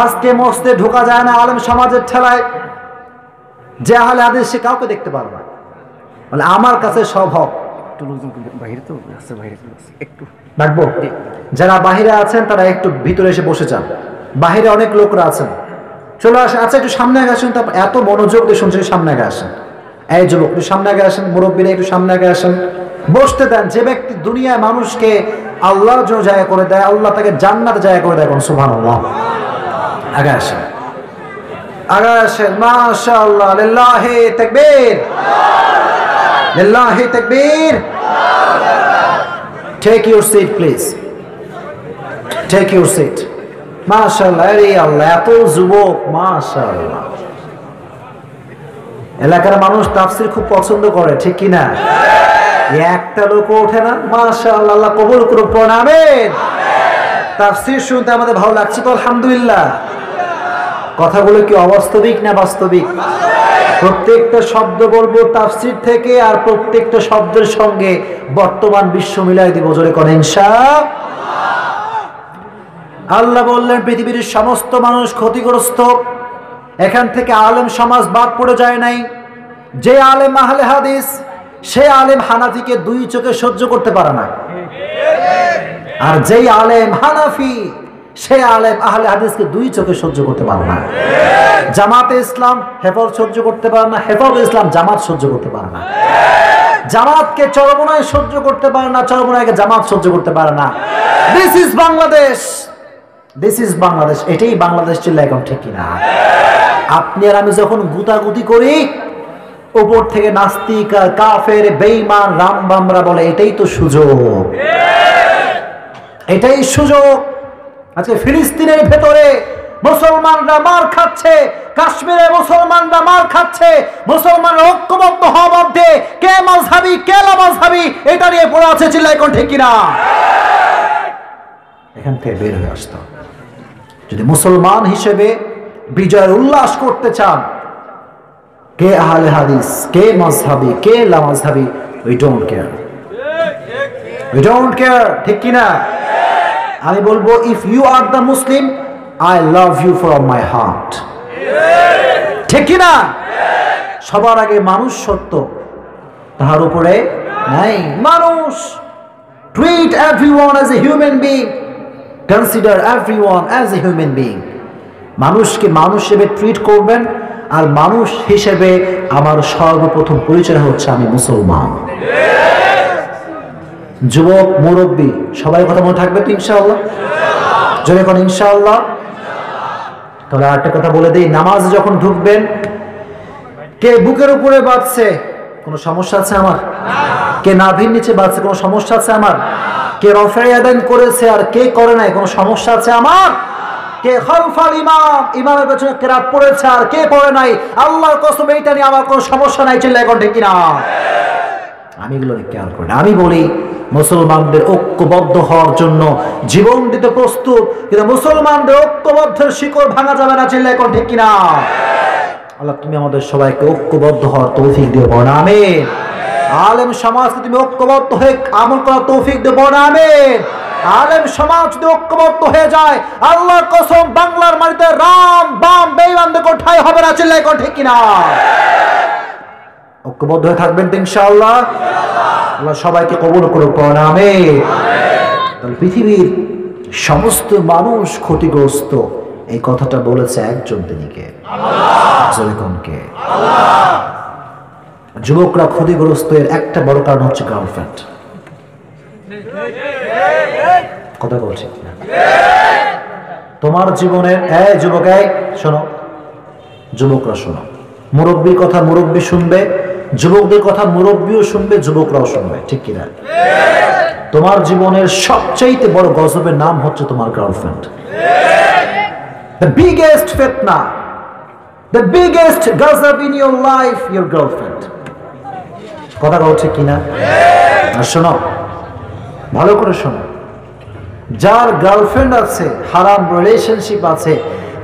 আজকে মসজিদে ঢোকা যায় না আলেম সমাজের ঠেলায়, যে আহলে হাদিস সে কাউকে দেখতে পারে না, বলে আমার কাছে সব হক। একটু ডাকবো, যারা বাহিরে আছেন তারা একটু ভিতরে এসে বসে যান, বাহিরে অনেক লোকরা আছেন, চলে আসেন। আচ্ছা একটু সামনে আগে আসেন, তারপর এত মনোযোগ দিয়ে শুনছেন, সামনে আগে আসেন। এই যুবক একটু সামনে আগে আসেন, মুরব্বীরা একটু সামনে আগে আসেন, বসতে দেন। যে ব্যক্তি দুনিয়ায় মানুষকে আল্লাহর জন্য জায়গা করে দেয়, আল্লাহ তাকে জান্নাতে জায়গা করে দেয়, কোন সুবহানাল্লাহ। আগে আসেন, আগে আসেন, মাশাআল্লাহ, লিল্লাহি তাকবীর, লিল্লাহি তাকবীর। Take your seat please, take your seat. মাশাআল্লাহ, আরে আল্লাহ, এত যুবক, মাশাআল্লাহ। এলাকার মানুষ তাফসীর খুব পছন্দ করে, ঠিক কি না? একটা লোক ওঠে না, মাশাআল্লাহ, আল্লাহ কবুল করুন, পড়ুন আমিন। তাফসীর শুনতে আমাদের ভালো লাগছে তো আলহামদুলিল্লাহ। কথাগুলো কি অবাস্তবিক না বাস্তবিক? প্রত্যেকটা শব্দ বলবো তাফসীর থেকে, আর প্রত্যেকটা শব্দের সঙ্গে বর্তমান বিশ্ব মিলাই দিব, জোরে করেন ইনশাআল্লাহ। আল্লাহ বললেন পৃথিবীর সমস্ত মানুষ ক্ষতিগ্রস্ত, এখান থেকে আলেম সমাজ বাদ পড়ে যায় নাই। যে আলেম আহলে হাদিস, সে আলেম হানাফিকে দুই চোখে সহ্য করতে পারে না, আর যেই আলেম হানাফি সে আলেম আহলে হাদিসকে দুই চোখে সহ্য করতে পারে না। জামাতে ইসলাম হেফাজত সহ্য করতে পারে না, হেফাজত ইসলাম জামাত সহ্য করতে পারে না। জামাতকে চরমনায় সহ্য করতে পারে না, চরমনায়কে জামাত সহ্য করতে পারে না। This is Bangladesh, this is Bangladesh. এটাই বাংলাদেশ ছিল এখন, ঠিক কিনা? আপনি আর আমি যখন গুতাগুতি করি, উপর থেকে নাস্তিক আর কাফের বেঈমান রামবামরা বলে এটাই তো সুযোগ, এটাই সুযোগ। আজকে ফিলিস্তিনের ভেতরে মুসলমানরা মার খাচ্ছে, কাশ্মীরে মুসলমানরা মার খাচ্ছে, মুসলমানরা ঐক্যবদ্ধ হওয়া মধ্যে কে মাযহাবি কে লামাযহাবি এটা নিয়ে পড়ে আছে, চিল্লায় কোন ঠিক কিনা? এখান থেকে বের হয়ে আসতে হবে। যদি মুসলমান হিসেবে বিজয়ের উল্লাস করতে চান, কে আহলে হাদিস কে মাযহাবি কে লামাযহাবি, we don't care, we don't care, ঠিক কিনা? আমি বলবো, if you are the Muslim, I love you from my heart, ঠিক কিনা? সবার আগে মানুষ সত্য, তাহার উপরে নাই মানুষ। Treat everyone as a human being, consider everyone as a human being. মানুষকে মানুষ হিসেবে ট্রিট করবেন, আর মানুষ হিসেবে আমার সর্বপ্রথম পরিচয় হচ্ছে আমি মুসলমান। যুবক, মুরব্বী, সবাই কথা মনে থাকবে তো ইনশাআল্লাহ? জোরে কোন ইনশাআল্লাহ। তাহলে আরেকটা কথা বলে দিই, নামাজ যখন ঢুকবেন, কে বুকের উপরে বাঁধছে, কোনো সমস্যা আছে আমার? কে নাভির নিচে বাঁধছে, কোনো সমস্যা আছে আমার? কে রফে আদান করেছে আর কে করে নাই, কোনো সমস্যা আছে আমার? কে খালফাল ইমাম, ইমামের পেছনে কেরাত পড়েছে আর কে পড়ে নাই, আল্লাহর কসম এইটা নিয়ে আমার কোনো সমস্যা নাই, চিল্লায় এখন ঠিক কিনা? আমি এগুলো খেয়াল করি না। আমি বলি মুসলমানদের ঐক্যবদ্ধ হওয়ার জন্য জীবন দিতে প্রস্তুত, কিন্তু মুসলমানদের ঐক্যবদ্ধের শিকড় ভাঙা যাবে না, চিল্লায় এখন ঠিক কিনা? আল্লাহ তুমি আমাদের সবাইকে ঐক্যবদ্ধ হওয়ার তৌফিক দিও, বলেন আমিন। আলেম সমাজকে তুমি ঐক্যবদ্ধ হয়ে আমল করার তৌফিক দিও, বলেন আমিন। আলেম সমাজ যদি ঐক্যবদ্ধ হয়ে যায়, আল্লাহর কসম বাংলার মাটিতে রাম বাম বেঈমানদের কোঠায় হবে না, চিল্লায় এখন ঠিক কিনা? ঐক্যবদ্ধ হয়ে থাকবেন তো ইনশাআল্লাহ। আল্লাহ সবাইকে কবুল করুক, বলেন আমিন। তাহলে পৃথিবীর সমস্ত মানুষ ক্ষতিগ্রস্ত, এই কথাটা বলেছে একজন, তিনি কে? আল্লাহ। যুবকরা ক্ষতিগ্রস্ত এর একটা বড় কারণ হচ্ছে গার্লফ্রেন্ড। কথা বলছি না? তোমার জীবনের যুবক, শোনো, যুবকরা শোনো, মুরব্বীর কথা মুরব্বী শুনবে, যুবকদের কথা মুরব্বীও শুনবে, যুবকরাও শুনবে, ঠিক কিনা? তোমার জীবনের সবচাইতে বড় গজবের নাম হচ্ছে তোমার girlfriend. The biggest fitna, the biggest gazab in your life, your girlfriend. কথা বলছে কিনা? আর শোনো, ভালো করে শোনো, যার গার্লফ্রেন্ড আছে, হারাম রিলেশনশিপ আছে,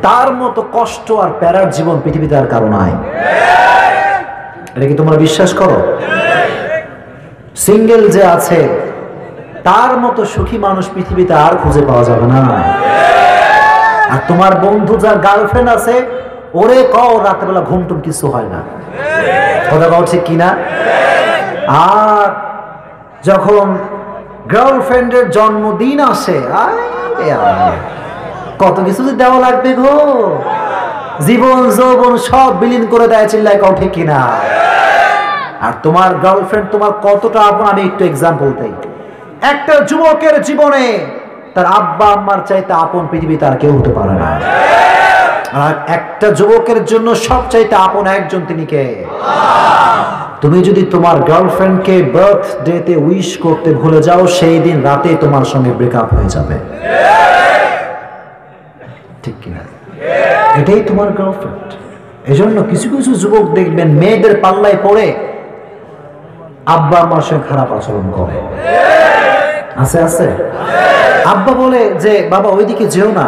তার মতো কষ্ট আর প্যারার জীবন পৃথিবীতে আর কারো নাই। এটা কি তোমরা বিশ্বাস করো? সিঙ্গেল যে আছে, তার মতো সুখী মানুষ পৃথিবীতে আর খুঁজে পাওয়া যাবে না। আর তোমার বন্ধু যার গার্লফ্রেন্ড আছে, ওরে কও রাতের বেলা ঘুম টুম কিছু হয় না, কথা বলছে কিনা? আর যখন গার্লফ্রেন্ডের জন্মদিন আসে, কত কিছু দেওয়া লাগবে গো, জীবন যৌবন সব বিলীন করে দেয়, চিল্লায় কও ঠিক কিনা? আর তোমার গার্লফ্রেন্ড তোমার কতটা আপন, আমি একটু এক্সাম্পল দেই। একটা যুবকের জীবনে তার আব্বা আম্মার চাইতে আপন পৃথিবীতে আর কেউ হতে পারে না। আর একটা যুবকের জন্য সবচাইতে আপন একজন, তিনি কে? তুমি যদি তোমার গার্লফ্রেন্ডকে বার্থডেতে উইশ করতে ভুলে যাও, সেই দিন রাতে তোমার সঙ্গে ব্রেকআপ হয়ে যাবে, ঠিক কিনা? এটাই তোমার গার্লফ্রেন্ড। এজন্য কিছু কিছু যুবক দেখবেন মেয়েদের পাল্লায় পড়ে আব্বা আম্মার সঙ্গে খারাপ আচরণ করে। আছে আছে, আব্বা বলে যে বাবা ওইদিকে যেও না,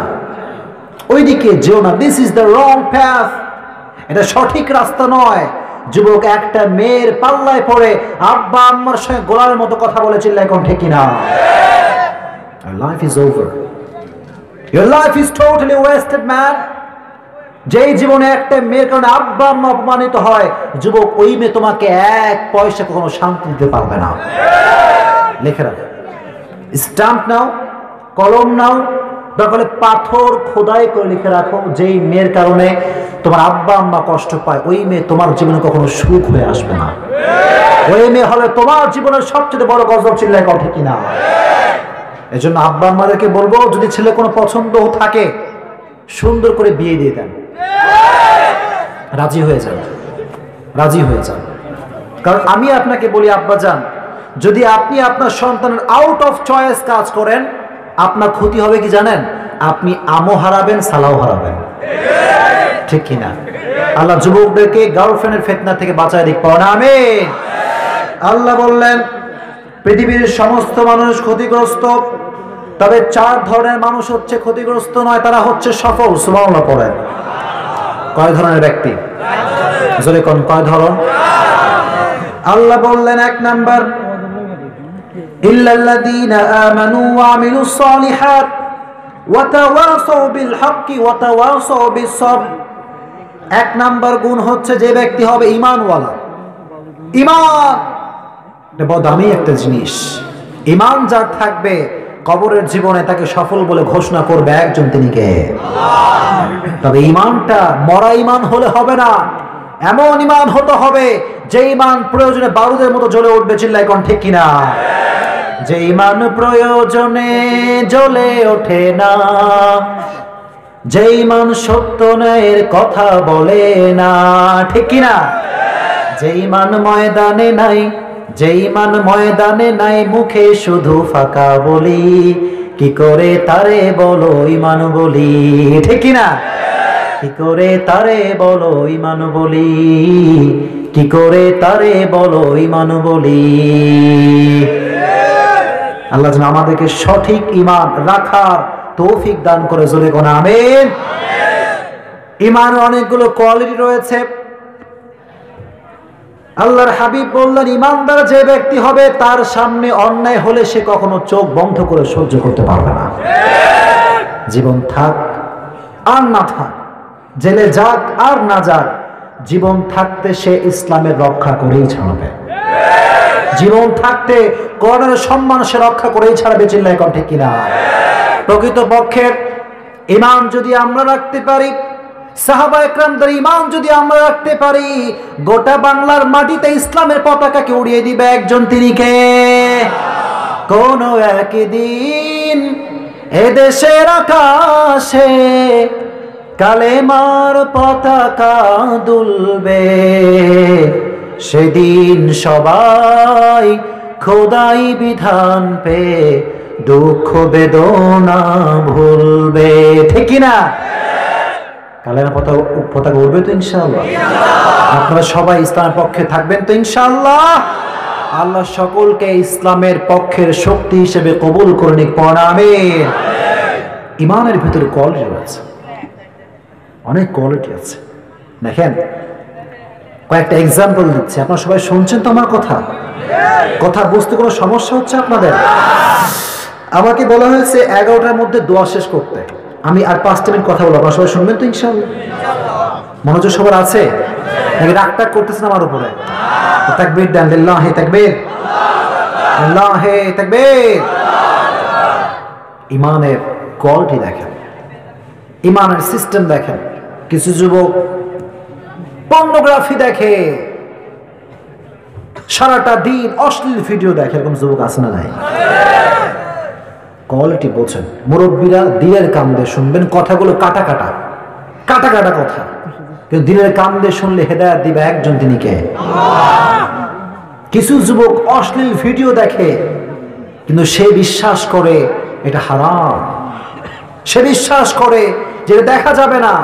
ওইদিকে যেও না, this is the wrong path, এটা সঠিক রাস্তা নয়। যুবক একটা মেয়ের পাল্লায় পড়ে আব্বা আম্মার সঙ্গে গোলার মতো কথা বলে, চিল্লায় কোন ঠিক কিনা? Life is over, your life is totally wasted man. যেই জীবনে একটা মেয়ের কারণে আব্বা আম্মা অপমানিত হয়, যুবক, ওই মেয়ে তোমাকে এক পয়সা কখনো শান্তি দিতে পারবে না। লিখে রাখো, স্ট্যাম্প নাও, কলম নাও, দরকার পাথর খোদাই করে লিখে রাখো, যেই মেয়ের কারণে তোমার আব্বা আম্মা কষ্ট পায়, ওই মেয়ে তোমার জীবনে কখনো সুখ হয়ে আসবে না। ওই মেয়ে হবে তোমার জীবনের সবচেয়ে বড় গজব, চিল্লায় কও ঠিক কিনা? এই জন্য আব্বা আম্মাদেরকে বলবো, যদি ছেলে কোনো পছন্দ থাকে সুন্দর করে বিয়ে দিয়ে দেন, রাজি হয়ে যান, রাজি হয়ে যান। কারণ আমি আপনাকে বলি আব্বাজান, যদি আপনি আপনার সন্তানের আউট অফ চয়েস কাজ করেন, আপনার ক্ষতি হবে কি জানেন? আপনি আমও হারাবেন, সালাও হারাবেন, ঠিক কিনা? আল্লাহ যুবকদেরকে গার্লফ্রেন্ডের ফিতনা থেকে বাঁচায় দিক, পাওয়া না আমিন। আল্লাহ বললেন পৃথিবীর সমস্ত মানুষ ক্ষতিগ্রস্ত, তবে 4 ধরনের মানুষ হচ্ছে ক্ষতিগ্রস্ত নয়, তারা হচ্ছে সফল। সুবহানাল্লাহ পড়েন। কয় ধরনের ব্যক্তি? জোরে কোন কয় ধরন? আল্লাহ বললেন 1 নাম্বার, ইল্লাল্লাযীনা আমানু ওয়া আমিলুস সালিহাত ওয়া তাওয়াসাউ বিল হাক্কি ওয়া তাওয়াসাউ বিস সবর। 1 নাম্বার গুণ হচ্ছে যে ব্যক্তি হবে ঈমানওয়ালা। ঈমান এটা বড় দামি একটা জিনিস। ঈমান যার থাকবে, কবরের জীবনে তাকে সফল বলে ঘোষণা করবে একজন, তিনি কে? তবে ঈমানটা মরা ঈমান হলে হবে না, এমন ঈমান হতে হবে যে ঈমান প্রয়োজনে বারুদের মতো জ্বলে উঠবে, চিল্লায় কোন ঠিক কিনা? যে ঈমান প্রয়োজনে জ্বলে ওঠে না, যে ঈমান সত্য ন্যায়ের কথা বলে না, ঠিক কিনা? যে ঈমান ময়দানে নাই, যে ঈমান ময়দানে নাই, মুখে শুধু ফাঁকা বলি, কি করে তারে বলো ঈমান বলি, ঠিক কিনা? কি করে তারে বলো ঈমান বলি, কি করে তারে বলো ঈমান বলি। আল্লাহ যেন আমাদেরকে সঠিক ঈমান রাখার তৌফিক দান করে, জোরে কোন আমিন। ঈমানের অনেকগুলো কোয়ালিটি রয়েছে। আল্লাহর হাবিব বললেন, ঈমানদার যে ব্যক্তি হবে, তার সামনে অন্যায় হলে সে কখনো চোখ বন্ধ করে সহ্য করতে পারবে না। জীবন থাক আর না থাক, জেলে যাক আর না যাক, জীবন থাকতে সে ইসলামের রক্ষা করেই ছাড়বে। জীবন থাকতে কোরআনের সম্মান সে রক্ষা করেই ছাড়বে, চিল্লায় কোন ঠিক কিনা? প্রকৃত পক্ষের ঈমান যদি আমরা রাখতে পারি, সাহাবা একরামদের ঈমান যদি আমরা রাখতে পারি, গোটা বাংলার মাটিতে ইসলামের পতাকাকে উড়িয়ে দিবে একজন, তিনি কে? কোন একদিন এদেশের আকাশে কালেমার পতাকা দুলবে, সেদিন সবাই খোদাই বিধান পে দুঃখ বেদনা ভুলবে, ঠিক কিনা? কালেমার পতাকা উড়বে তো ইনশাআল্লাহ। আপনারা সবাই ইসলামের পক্ষে থাকবেন তো ইনশাআল্লাহ। আল্লাহ সকলকে ইসলামের পক্ষের শক্তি হিসেবে কবুল করে নিক, পড়া আমিন। ঈমানের ভিতরে কোয়ালিটি রয়েছে, অনেক কোয়ালিটি আছে। দেখেন কয়েকটা এক্সাম্পল দিচ্ছি, আপনারা সবাই শুনছেন তো আমার কথা? কথা বুঝতে কোনো সমস্যা হচ্ছে আপনাদের? আমাকে বলা হয়েছে 11টার মধ্যে দোয়া শেষ করতে, আমি আর 5 মিনিট কথা বলবো, আপনারা সবাই শুনবেন তো ইনশাআল্লাহ? মনোযোগ সবার আছে? নাকি রাগটা করতেছেন আমার উপরে? তাকবীর দেন, লিল্লাহি তাকবীর, লিল্লাহি তাকবীর। ইমানের কোয়ালিটি দেখেন, ইমানের সিস্টেম দেখেন। কিছু যুবক পর্নোগ্রাফি দেখে, সারাটা দিন অশ্লীল ভিডিও দেখে, এরকম যুবক আছে না নাই? কোয়ালিটি বোঝেন। মুরব্বীরা দিনের কান দিয়ে শুনবেন, কথাগুলো কাটা কাটা কাটা কাটা কথা, কিন্তু দিনের কান দিয়ে শুনলে হেদায়েত দিবে একজন, তিনি কে? কিছু যুবক অশ্লীল ভিডিও দেখে, কিন্তু সে বিশ্বাস করে এটা হারাম, সে বিশ্বাস করে যে দেখা যাবে না।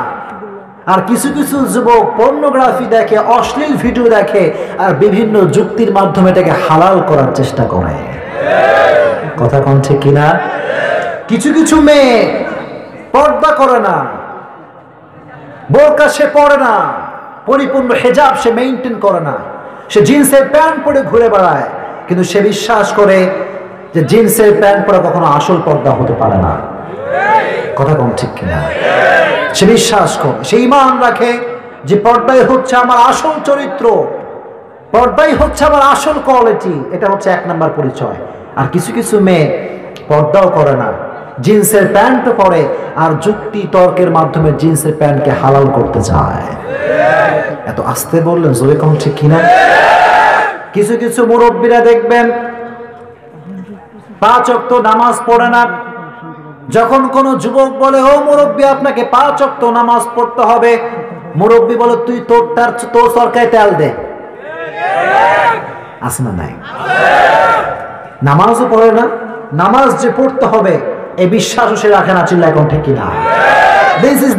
আর কিছু কিছু যুবক পর্নোগ্রাফি দেখে, অশ্লীল ভিডিও দেখে, আর বিভিন্ন যুক্তির মাধ্যমে এটাকে হালাল করার চেষ্টা করে। কথা কোন ঠিক কিনা? কিছু কিছু মেয়ে পর্দা করে না, বোরকা সে পরে না, পরিপূর্ণ হেজাব সে মেইনটেইন করে না, সে জিন্সের প্যান্ট পরে ঘুরে বেড়ায়, কিন্তু সে বিশ্বাস করে যে জিন্সের প্যান্ট পরা কখনো আসল পর্দা হতে পারে না। কথা কোন ঠিক কিনা? সে বিশ্বাস করে, সে ঈমান রাখে যে পর্দাই হচ্ছে আমার আসল চরিত্র, পর্দাই হচ্ছে আমার আসল কোয়ালিটি, এটা হচ্ছে এক নাম্বার পরিচয়। আর কিছু কিছু মেয়ে পর্দাও করে না, জিন্সের প্যান্টও পরে, আর যুক্তি তর্কের মাধ্যমে জিন্সের প্যান্টকে হালাল করতে চায়। এত আস্তে বললেন, জোরে কোন ঠিক কিনা? কিছু কিছু মুরব্বীরা দেখবেন 5 ওয়াক্ত নামাজ পড়ে না। যখন কোন যুবক বলে, ও মুরব্বী আপনাকে 5 ওয়াক্ত নামাজ পড়তে হবে, মুরব্বী বলে তুই তোর সরকায় তেল দে। আছে না নাই? নামাজও পড়ে না, নামাজ যে পড়তে হবে এই বিশ্বাসও সে রাখে না। চিল্লা এখন ঠিক কিনা? This is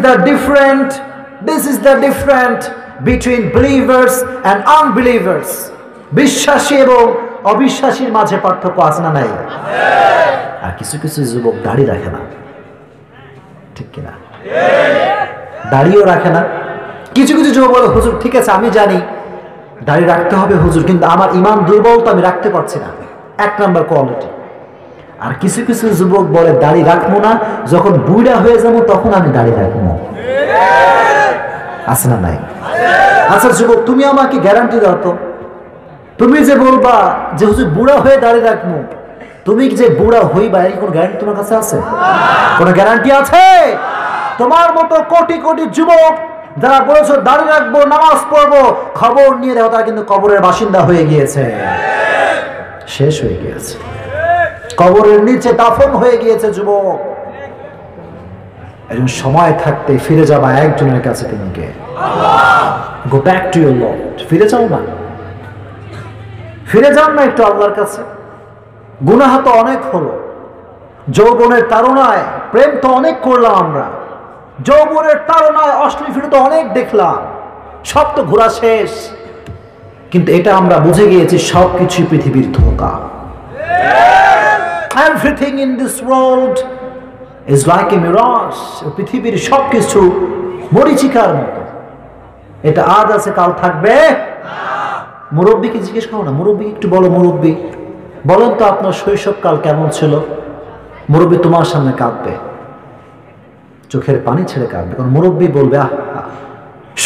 the different between believers and unbelievers. বিশ্বাসী এবং অবিশ্বাসীর মাঝে পার্থক্য আছে না নাই? আর কিছু কিছু যুবক দাড়ি রাখে না, ঠিক কিনা? দাড়িও রাখে না। কিছু কিছু যুবক বলে, হুজুর ঠিক আছে আমি জানি দাড়ি রাখতে হবে হুজুর, কিন্তু আমার ঈমান দুর্বল তো আমি রাখতে পারছি না। এক নাম্বার কোয়ালিটি। আর কিছু কিছু যুবক বলে দাড়ি রাখবো না, যখন বুড়া হয়ে যাবো তখন আমি দাড়ি রাখবো। আছে না নাই? আচ্ছা যুবক, তুমি আমাকে গ্যারান্টি দাও তো, তুমি যে বলবা যে হুজুর বুড়া হয়ে দাড়ি রাখবো, তুমি যে বুড়া হইবা এই কোন গ্যারান্টি তোমার কাছে আছে? কোন গ্যারান্টি আছে? তোমার মতো কোটি কোটি যুবক যারা বলেছো দাড়ি রাখবো, নামাজ পড়বো, খবর নিয়ে দেখো তারা কিন্তু কবরের বাসিন্দা হয়ে গিয়েছে, শেষ হয়ে গিয়েছে, কবরের নিচে দাফন হয়ে গিয়েছে। যুবক, একজন সময় থাকতে ফিরে যাবা একজনের কাছে, তিনি কে? Go back to your lord. ফিরে যাও না, ফিরে যান না একটু আল্লাহর কাছে। গুনাহ তো অনেক হলো, যৌবনের তাড়নায় প্রেম তো অনেক করলাম আমরা, যৌবনের তাড়নায় অশ্লীল ভিডিও তো অনেক দেখলাম, সব তো ঘোরা শেষ। কিন্তু এটা আমরা বুঝে গিয়েছি সবকিছু পৃথিবীর ধোঁকা। Everything in this world is like a mirage. পৃথিবীর সবকিছু মরিচিকার মতো, এটা আজ আছে কাল থাকবে। মুরব্বীকে জিজ্ঞেস করো না, মুরব্বী একটু বলো, মুরব্বী বলেন তো আপনার শৈশবকাল কেমন ছিল? মুরব্বী তোমার সামনে কাঁদবে, চোখের পানি ছেড়ে কাঁদবে, কারণ মুরব্বী বলবে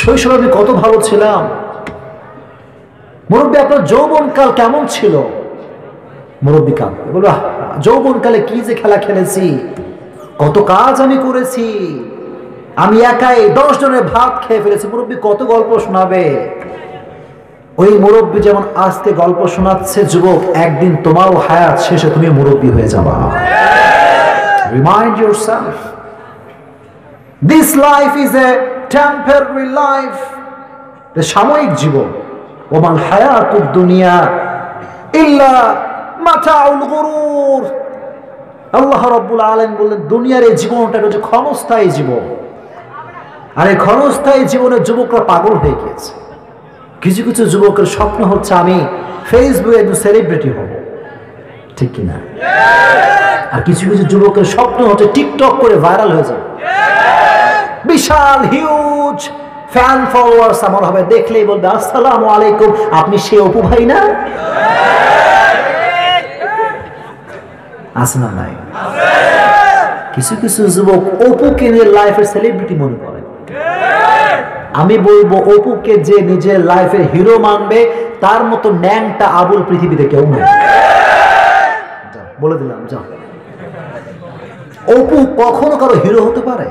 শৈশবে আমি কত ভালো ছিলাম। মুরব্বী আপনার যৌবনকাল কেমন ছিল? মুরব্বী কাঁদবে, বলবে যৌবনকালে কি যে খেলা খেলেছি, কত কাজ আমি করেছি, আমি একাই 10 জনের ভাত খেয়ে ফেলেছি। মুরব্বী কত গল্প শোনাবে। ওই মুরব্বী যেমন আজকে গল্প শোনাচ্ছে, যুবক একদিন তোমারও হায়াত শেষে তুমি মুরব্বী হয়ে যাবা। Remind yourself, this life is a temporary life. সাময়িক জীবন। ওমাল হায়াতুদ দুনিয়া ইল্লা মাতাউল গুরুর। আল্লাহ রাব্বুল আলামিন বললেন দুনিয়ার এই জীবনটা হচ্ছে ক্ষণস্থায়ী জীবন, আর এই ক্ষণস্থায়ী জীবনে যুবকরা পাগল হয়ে গিয়েছে। কিছু কিছু যুবকের স্বপ্ন হচ্ছে আমি ফেসবুকে একজন সেলিব্রিটি হব, ঠিক কিনা? আর কিছু কিছু যুবকের স্বপ্ন হচ্ছে টিকটক করে ভাইরাল হয়ে যাবে, বিশাল হিউজ ফ্যান ফলোয়ার্স আমার হবে, দেখলেই বলবে আসসালামু আলাইকুম, আপনি সে অপু ভাই না? আছে না নাই? কিছু কিছু যুবক অপুকে নিয়ে লাইফের সেলিব্রিটি মনে করে। আমি বলবো অপুকে যে নিজের লাইফের হিরো মানবে তার মতো ন্যাংটা আবুল পৃথিবীতে কেউ নেই। বলে দিলাম, যাও। অপু কখনো কারো হিরো হতে পারে?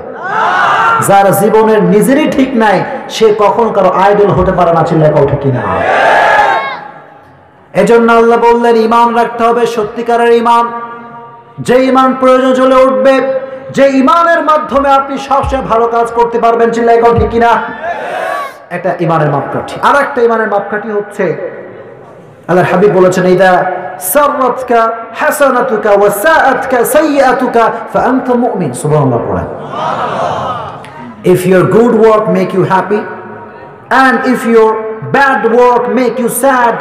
যার জীবনের নিজেরই ঠিক নাই সে কখনো কারো আইডল হতে পারে না। চিল্লায় কও ঠিক কিনা? এজন্য আল্লাহ বললেন ঈমান রাখতে হবে, সত্যিকারের ঈমান, যে ঈমান প্রয়োজন চলে উঠবে, যে ঈমানের মাধ্যমে আপনি সবসময় ভালো কাজ করতে পারবেন। চিল্লায় কও ঠিক কিনা? এটা ঈমানের মাপকাঠি। আর একটা ঈমানের মাপকাঠি হচ্ছে আল্লাহর হাবিব বলেছেন, ইদা সাররাতকা হাসানাতুকা ওয়া সাআতকা সাইয়্যাতুকা ফাআনতা মুমিন। সুবহানাল্লাহ পড়েন। If your good work make you happy and if your bad work make you sad,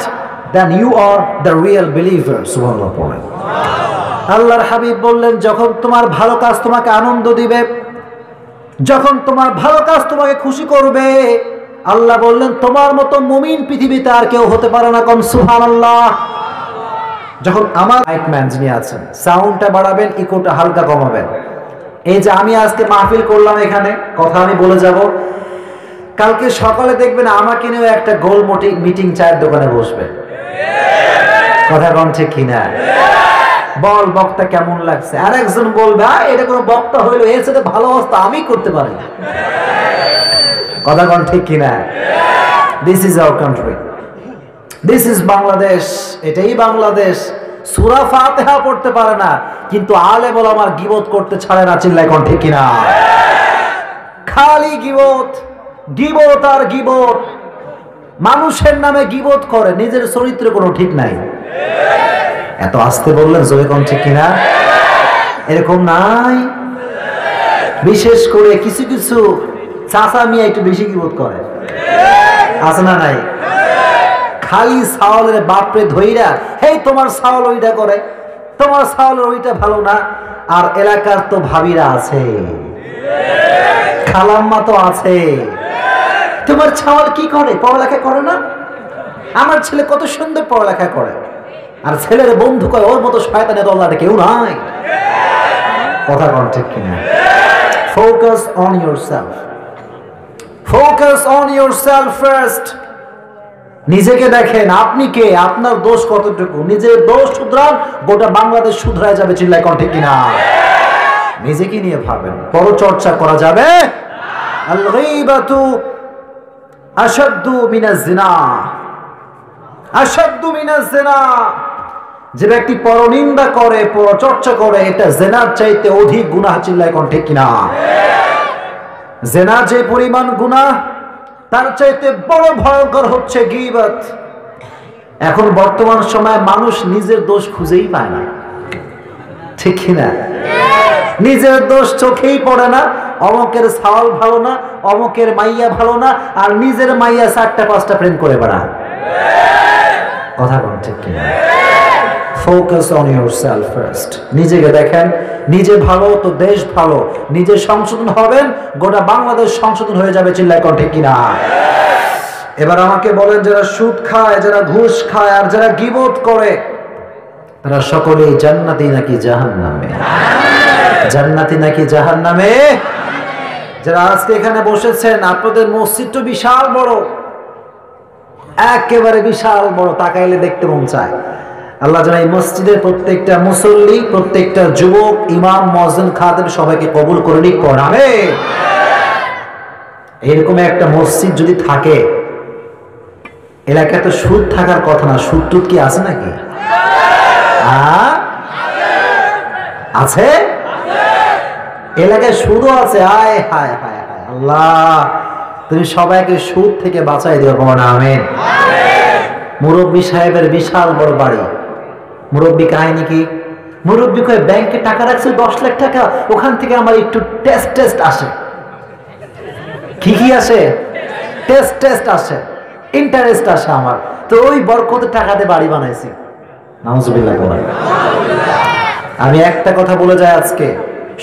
then you are the real believer. সুবহানাল্লাহ পড়েন। আল্লাহর হাবিব বললেন, যখন তোমার ভালো কাজ তোমাকে আনন্দ দিবে, যখন তোমার ভালো কাজ তোমাকে খুশি করবে, আল্লাহ বললেন তোমার মতো মুমিন পৃথিবীতে আর কেউ হতে পারে না। কোন সুবহানাল্লাহ। যখন আমার মাইকম্যান যিনি আছেন, সাউন্ডটা বাড়াবেন, ইকোটা হালকা কমাবেন। এই যে আমি আজকে মাহফিল করলাম, এখানে কথা আমি বলে যাব, কালকে সকালে দেখবেন আমাকে নিয়েও একটা গোল মিটিং চায়ের দোকানে বসবে। কথা কোন ঠিক কিনা? বল বক্তা কেমন লাগছে? আর একজন বলবে এটা কোনো বক্তা হইলো, এর সাথে ভালো অবস্থা আমি করতে পারি। কথা কোন ঠিক কিনা? This is our country, this is Bangladesh. এটাই বাংলাদেশ। সূরা ফাতিহা পড়তে পারে না, কিন্তু আলেম ওলামার গীবত করতে ছাড়ে না। চিল্লায় কোন ঠিক কিনা? খালি গীবত, গীবত আর গীবত। মানুষের নামে গীবত করে, নিজের চরিত্রে কোনো ঠিক নাই। এত আস্তে বললেন, জোরে কোন ঠিক কিনা? এরকম নাই? বিশেষ করে কিছু কিছু চাচা মিয়া একটু বেশি গীবত করে, আছে না নাই? খালি সাওয়ালের বাপরে ধইরা, হেই তোমার সাওয়াল ওইটা করে, তোমার সাওয়ালের ওইটা ভালো না। আর এলাকার তো ভাবিরা আছে, খালাম্মা তো আছে, তোমার ছাওয়াল কি করে? পড়ালেখা করে না? আমার ছেলে কত সুন্দর পড়ালেখা করে। আর ছেলের বন্ধু কয় ওর মতো শয়তানের দল্লাটা কেউ নাই। কথা কোন ঠিক কিনা? Focus on yourself, focus on yourself first. নিজেকে দেখেন, আপনি কে, আপনার দোষ কতটুকু, নিজের দোষ শুধরান, গোটা বাংলাদেশ শুধরায় যাবে। চিল্লায় কোন ঠিক কিনা? নিজেকে নিয়ে ভাবেন, পরচর্চা করা যাবে। আল গীবাতু আশাদ্দু মিনাজ জিনা, আশাদ্দু মিনাজ জিনা। যে ব্যক্তি পরনিন্দা করে, পরচর্চা করে, এটা জিনার চাইতে অধিক গুনাহ। চিল্লায় কোন ঠিক কিনা? জিনা যে পরিমাণ গুনাহ, তার চাইতে বড় ভয়ঙ্কর হচ্ছে গীবত। এখন বর্তমান সময়ে মানুষ নিজের দোষ খুঁজেই পায় না, ঠিক কিনা? নিজের দোষ চোখেই পড়ে না। অমকের সাওয়াল ভালো না, অমকের মাইয়া ভালো না, আর নিজের মাইয়া 4টা-5টা প্রেম করে বেড়ায়। কথা কোন ঠিক কিনা? Focus on yourself first. নিজেকে দেখেন, নিজে ভালো তো দেশ ভালো। নিজে সংশোধন হবেন, গোটা বাংলাদেশ সংশোধন হয়ে যাবে। চিল্লায় কোন ঠিক কিনা? এবার আমাকে বলেন, যারা সুদ খায়, যারা ঘুষ খায়, আর যারা গীবত করে, তারা সকলেই জান্নাতি নাকি জাহান্নামে? জান্নাতি নাকি জাহান্নামে? যারা আজকে এখানে বসেছেন, আপনাদের মসজিদটা বিশাল বড়, একেবারে বিশাল বড়, তাকাইলে দেখতে মন চায়। আল্লাহ যেন এই মসজিদের প্রত্যেকটা মুসল্লি, প্রত্যেকটা যুবক, ইমাম, মুয়াজ্জিন, খাদেম সবাইকে কবুল করে নিক। আমিন। এরকম একটা মসজিদ যদি থাকে, এলাকায় তো সুদ থাকার কথা না। সুদ টুদ কি আছে নাকি? আছে? এলাকায় সুদও আছে। হায় হায় হায় হায়, আল্লাহ তুমি সবাইকে সুদ থেকে বাঁচাই দিও। আমিন। মুরব্বী সাহেবের বিশাল বড় বাড়ি। মুরব্বী কাহিনী কি? মুরব্বী কয় ব্যাংকে টাকা রাখছে 10 লাখ টাকা, ওখান থেকে আমার একটু টেস্ট আসে। কি কি আসে? টেস্ট আসে, ইন্টারেস্ট আসে আমার। তো ওই বরকতে টাকা দিয়ে বাড়ি বানাইছি। নাউজুবিল্লাহ। আমি একটা কথা বলে যাই আজকে,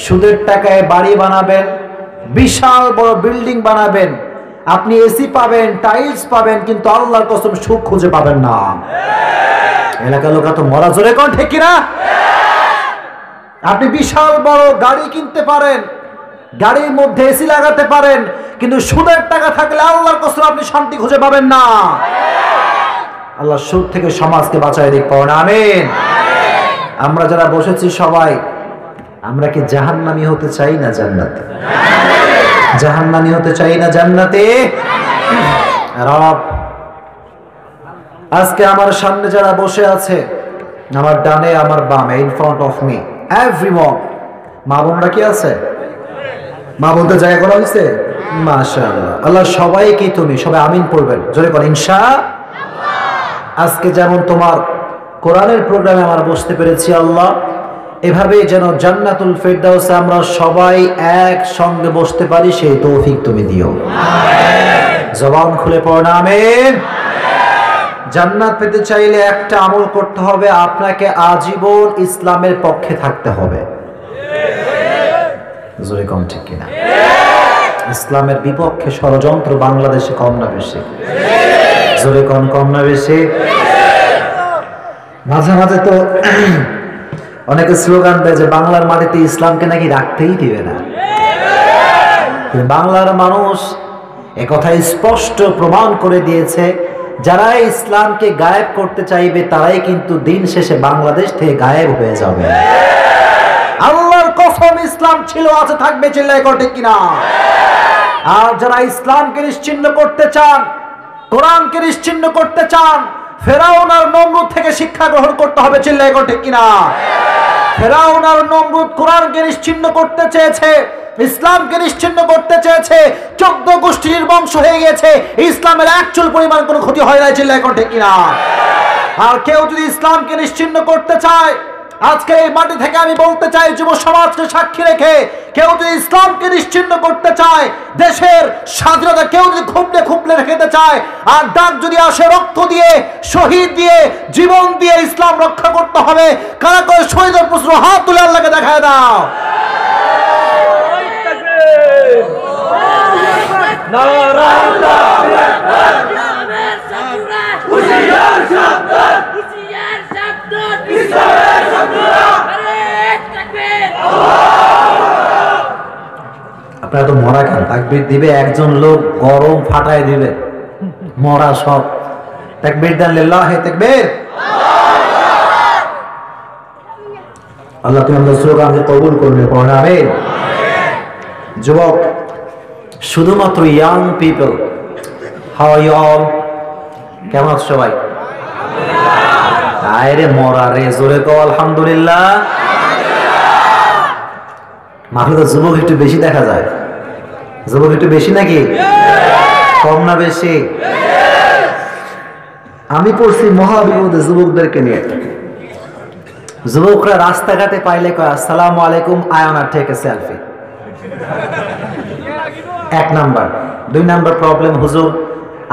সুদের টাকায় বাড়ি বানাবেন, বিশাল বড় বিল্ডিং বানাবেন, আপনি এসি পাবেন, টাইলস পাবেন, কিন্তু আল্লাহর কসম সুখ খুঁজে পাবেন না। এলাকার লোক তো মরা জোরে কোন ঠিক কিনা? আপনি বিশাল বড় গাড়ি কিনতে পারেন, গাড়ির মধ্যে এসি লাগাতে পারেন, কিন্তু সুদের টাকা থাকলে আল্লাহর কসম আপনি শান্তি খুঁজে পাবেন না। আল্লাহ সুদ থেকে সমাজকে বাঁচায় দিক, পড়েন আমিন। আমরা যারা বসেছি সবাই, আমরা কি জাহান্নামী হতে চাই না জান্নাতে? জাহান্নামী হতে চাই না জান্নাতে? রব আজকে আমার সামনে যারা বসে আছে, আমার ডানে আমার বামে, in front of me everyone, মা বোনরা কি আছে? মা বোনদের জায়গা করা হয়েছে? মাশাআল্লাহ। আল্লাহ সবাইকে তুমি সবাই আমিন পড়বেন, জোরে করেন ইনশাআল্লাহ। আজকে যেমন তোমার কোরআনের প্রোগ্রামে আমরা বসতে পেরেছি আল্লাহ, এভাবে যেন জান্নাতুল ফেরদাউসে আমরা সবাই একসঙ্গে বসতে পারি, সেই তৌফিক তুমি দিও। জবান খুলে পড়েন আমিন। জান্নাত পেতে চাইলে একটা আমল করতে হবে, আপনাকে আজীবন ইসলামের পক্ষে থাকতে হবে। জোরে কম ঠিক কিনা? ইসলামের বিপক্ষে ষড়যন্ত্র বাংলাদেশে কম না বেশি? জোরে কম না বেশি? মাঝে মাঝে তো অনেকে স্লোগান দেয় যে বাংলার মাটিতে ইসলামকে নাকি রাখতেই দিবে না। বাংলার মানুষ একথা স্পষ্ট প্রমাণ করে দিয়েছে, যারা ইসলামকে গায়েব করতে চাইবে তারাই কিন্তু দিন শেষে বাংলাদেশ থেকে গায়েব হয়ে যাবে। আল্লাহর কসম, ইসলাম ছিল, আছে, থাকবে, চিল্লায় ঠিক কিনা? আর যারা ইসলামকে নিশ্চিহ্ন করতে চান, কোরআনকে নিশ্চিহ্ন করতে চান, ফেরাউন আর নমরুদ থেকে শিক্ষা গ্রহণ করতে হবে, চিল্লায় ঠিক কিনা? ফেরাউন আর নমরুদ কোরআনকে নিশ্চিহ্ন করতে চেয়েছে, ইসলামকে নিশ্চিহ্ন করতে চেয়েছে, 14 গোষ্ঠীর বংশ হয়ে গেছে, ইসলামের এক চুল পরিমাণ কোনো ক্ষতি হয় না, চিল্লায় ঠিক কিনা? আর কেউ যদি ইসলামকে নিশ্চিহ্ন করতে চায়, আজকে এই মাটি থেকে আমি বলতে চাই, যুব সমাজকে সাক্ষী রেখে, কেউ যদি ইসলামকে নিশ্চিহ্ন করতে চায়, দেশের স্বাধীনতা কেউ যদি খুবলে রেখে চায়, আর ডাক যদি আসে রক্ত দিয়ে, শহীদ দিয়ে, জীবন দিয়ে ইসলাম রক্ষা করতে হবে, কারা করে শহীদের প্রশ্ন হাত তুলে আল্লাহকে দেখায় দাও। আপনারা তো মরা খান, তাকবীর দিবে একজন লোক, গরম ফাটায় দিবে, মরা সব। তাকবীর দেন, লিল্লাহি তাকবীর। আল্লাহ তুমি আমাদের স্লোগানকে কবুল করবে, পড়েন আমিন। যুবক, শুধুমাত্র young people, how are you all? কেমন আছো সবাই? আরে মরা রে, জোরে কও আলহামদুলিল্লাহ। মাঠে তো যুবক একটু বেশি দেখা যায়, যুবক একটু বেশি নাকি কম না বেশি? আমি পড়ছি মহাবিপদে যুবকদেরকে নিয়ে। যুবকরা রাস্তাঘাটে পাইলে কয় আসসালামু আলাইকুম, আয়না take a selfie. 1 number. 2 number problem, হুজুর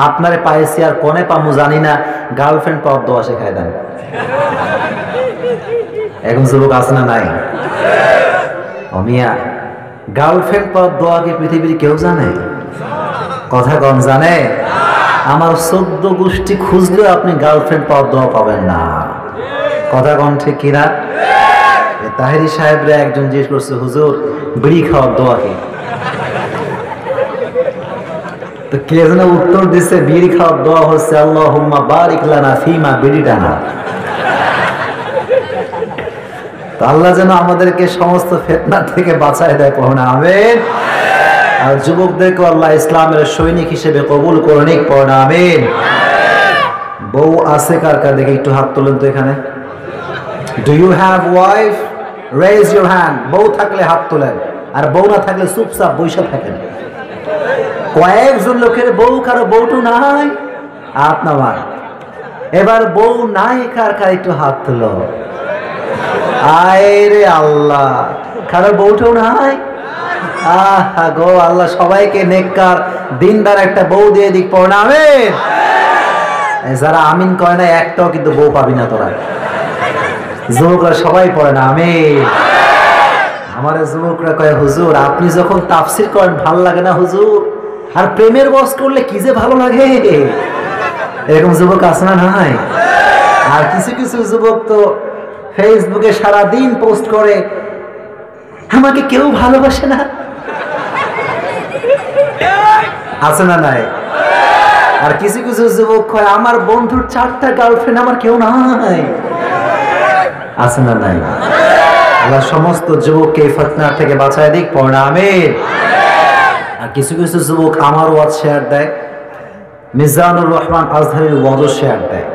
আপনারে পাইছি আর কোনে পামু জানি না, গার্লফ্রেন্ড পাওয়ার দোয়া শেখায় দেন। এখন যুবক আছে না নাই? অমিয়া, গার্লফ্রেন্ড পাওয়ার দোয়া কি পৃথিবীর কেউ জানে? কথা কম জানে? আমার 14 গোষ্ঠী খুঁজলেও আপনি গার্লফ্রেন্ড পাওয়ার দোয়া পাবেন না। কথা কম ঠিক কিনা? তাহেরি সাহেবরা একজন জিজ্ঞেস করছে, হুজুর বিড়ি খাওয়ার দোয়া কি? তো কে যেন উত্তর দিচ্ছে, বিড়ি খাওয়ার দোয়া হচ্ছে আল্লাহুম্মা বারিক লানা ফিমা বিড়িটানা। আল্লাহ যেন আমাদেরকে সমস্ত ফিতনা থেকে বাঁচায় দেয়, পড়ুন আমিন। আর যুবকদেরকে আল্লাহ ইসলামের সৈনিক হিসেবে কবুল করুন, পড়ুন আমিন। বউ আছে কার কার দেখে একটু হাত তোলেন তো এখানে। Do you have wife? Raise your hand. বউ থাকলে হাত তোলেন, আর বউ না থাকলে চুপচাপ বৈশা থাকেন। কয়েকজন লোকের বউ, কারো বউটু নাই, হাত নামান। এবার বউ নাই কার কার একটু হাত তোলো। আয় রে আল্লাহ, কারো বউটাও নাই? আহা গো আল্লাহ, সবাইকে নেককার দিনদার একটা বউ দিয়ে দিক, পড়না আমিন। যারা আমিন কয় না একটাও কিন্তু বউ পাবি না তোরা। যুবকরা সবাই পড়ে না আমিন। আমার যুবকরা কয়, হুজুর আপনি যখন তাফসির করেন ভাল লাগে না হুজুর, আর প্রেমের বস করলে কি যে ভালো লাগে। এরকম যুবক আছে না নাই? আর কিছু কিছু যুবক তো ফেসবুকে সারা দিন পোস্ট করে, আমাকে কেউ ভালোবাসে না, আছে না নাই? আর কিছু কিছু যুবক কয় আমার বন্ধুর 4টা গার্লফ্রেন্ড, আমার কেউ নাই। আছে না নাই? আল্লাহ সমস্ত যুবককে এই ফিতনা থেকে বাঁচায় দিক, পড়না আমিন। আর কিছু কিছু যুবক আমার ওয়াজ শেয়ার দেয়, মিজানুর রহমান আজহারের ওয়াজ শেয়ার দেয়,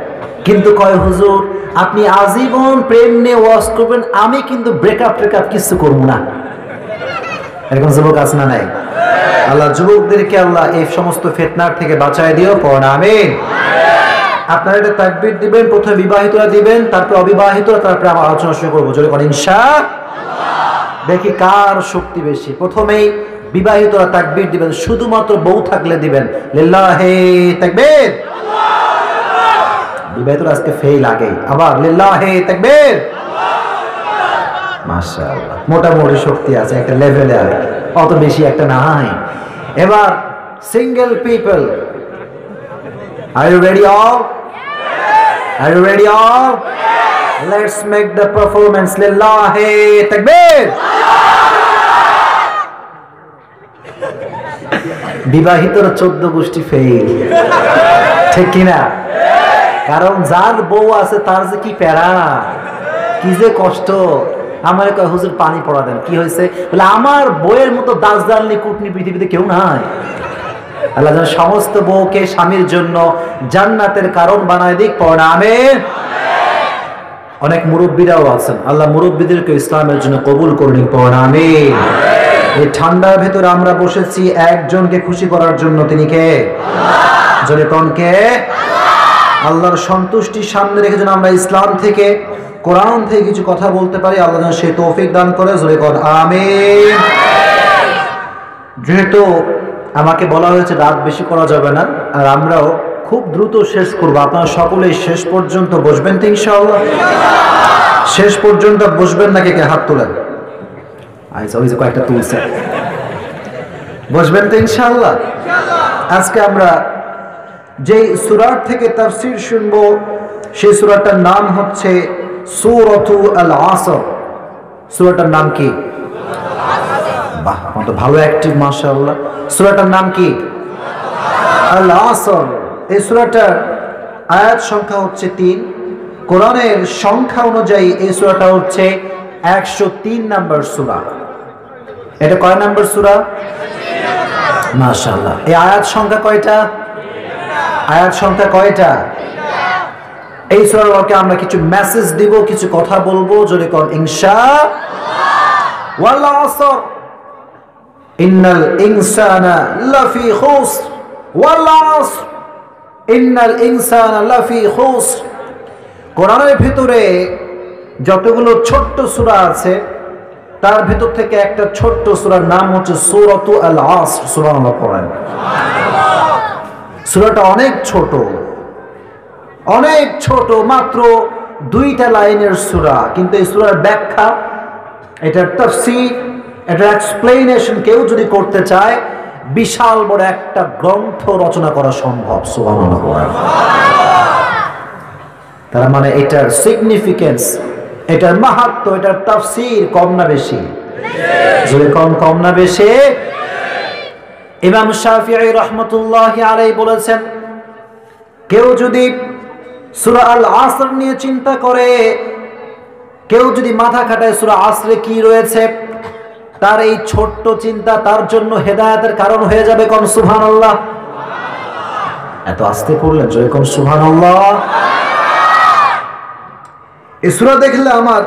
কিন্তু কয় হুজুর আপনি আজীবন প্রেম নিয়ে ওয়াজ করবেন, আমি কিন্তু ব্রেকআপ কিছু করবো না। এরকম যুবক আছে না নাই? আল্লাহ যুবকদেরকে আল্লাহ এই সমস্ত ফিতনার থেকে বাঁচায় দিও, পড়না আমিন। আপনারা এটা তাকবীর দিবেন, প্রথমে বিবাহিতরা দিবেন, তারপর অবিবাহিতরা, তারপরে আমরা আলোচনা শুরু করবো। জোরে করেন ইনশাআল্লাহ। দেখি কার শক্তি বেশি। প্রথমেই বিবাহিতরা তাকবীর দিবেন, শুধুমাত্র বউ থাকলে দিবেন লিল্লাহি তাকবীর। বিবাহিতরা আজকে ফেল আগে, আবার লিল্লাহি তাকবীর। মাশাআল্লাহ, মোটামুটি শক্তি আছে, একটা লেভেলে আর অত বেশি একটা নাই। এবার single people, are you ready all? Are you ready all? Let's make the performance lillahi takbir. বিবাহিতর 14 গোষ্ঠী ফেল, ঠিক কিনা? কারণ যার বউ আছে তার যে কি প্যারা, কি যে কষ্ট। আমার কয় হুজুর পানি পড়া দেন, কি হয়েছে? বলে আমার বউয়ের মতো দাসদারনি কুটনি পৃথিবীতে কেউ নাই। আল্লাহ যেন সমস্ত বউকে স্বামীর জন্য জান্নাতের কারণ বানায় দিক, পড়না আমিন। অনেক মুরব্বীরাও আছেন, আল্লাহ মুরব্বীদেরকে ইসলামের জন্য কবুল করুন, পড়না আমিন। এই ঠান্ডার ভেতরে আমরা বসেছি একজনকে খুশি করার জন্য, তিনি কে? জোরে কোন কে? আল্লাহর সন্তুষ্টির সামনে রেখে যেন আমরা ইসলাম থেকে, কোরআন থেকে কিছু কথা বলতে পারি, আল্লাহ যেন সেই তৌফিক দান করে। জোরে কোন আমিন। যেহেতু আমাকে বলা হয়েছে রাত বেশি করা যাবে না, আর আমরাও খুব দ্রুত শেষ করব, আপনারা সকলেই শেষ পর্যন্ত বসবেন তো ইনশাআল্লাহ? শেষ পর্যন্ত বসবেন নাকি? কে হাত তোলেন? আচ্ছা, ওই যে কয়েকটা তুলছে, বসবেন তো ইনশাআল্লাহ? আজকে আমরা যেই সূরা থেকে তাফসীর শুনবো, সেই সূরাটার নাম হচ্ছে সূরাতুল আসর। সূরাটার নাম কি? বাহ, কত ভালো অ্যাক্টিভ, মাশাআল্লাহ। সূরাটার নাম কি? আল আসর। এই সূরাটার আয়াত সংখ্যা হচ্ছে 3। কোরআনের সংখ্যা অনুযায়ী এই সূরাটা হচ্ছে 103 নম্বর সূরা। এটা কয় নম্বর সূরা? মাশাআল্লাহ। এই আয়াত সংখ্যা কয়টা? আয়াত সংখ্যা কয়টা? এই সূরাকে আমরা কিছু মেসেজ দিব, কিছু কথা বলবো, যদি কোন ইনশাআল্লাহ। ওয়াল আসর ইন্নাল ইনসানা লাফি খুসর, ওয়াল আসর ইন্নাল ইনসানা লাফি খুসর। কোরআনের ভিতরে যতগুলো ছোট্ট সূরা আছে, তার ভিতর থেকে একটা ছোট্ট সূরার নাম হচ্ছে সূরাতু আল আসর। সুবহানাল্লাহ পড়েন। সূরাটা অনেক ছোট, অনেক ছোট, মাত্র 2টা লাইনের সূরা, কিন্তু এই সূরার ব্যাখ্যা, এটার তাফসীর, এটার এক্সপ্লেনেশন কেউ যদি করতে চায়, বিশাল বড় একটা গ্রন্থ রচনা করা সম্ভব। সুবহানাল্লাহ। তার মানে এটার সিগনিফিকেন্স, এটার মাহাত্ম্য, এটার তাফসীর কম না বেশি? যদি কম না বেশি? ইমাম শাফিঈ রাহমাতুল্লাহি আলাইহি বলেছেন, কেউ যদি সূরা আল আসর নিয়ে চিন্তা করে, কেউ যদি মাথা খাটায় সূরা আসরে কি রয়েছে, তার এই ছোট্ট চিন্তা তার জন্য হেদায়েতের কারণ হয়ে যাবে। কোন সুবহানাল্লাহ। এত আস্তে পড়লেন, জয় কোন সুবহানাল্লাহ। এই সূরা দেখলে আমার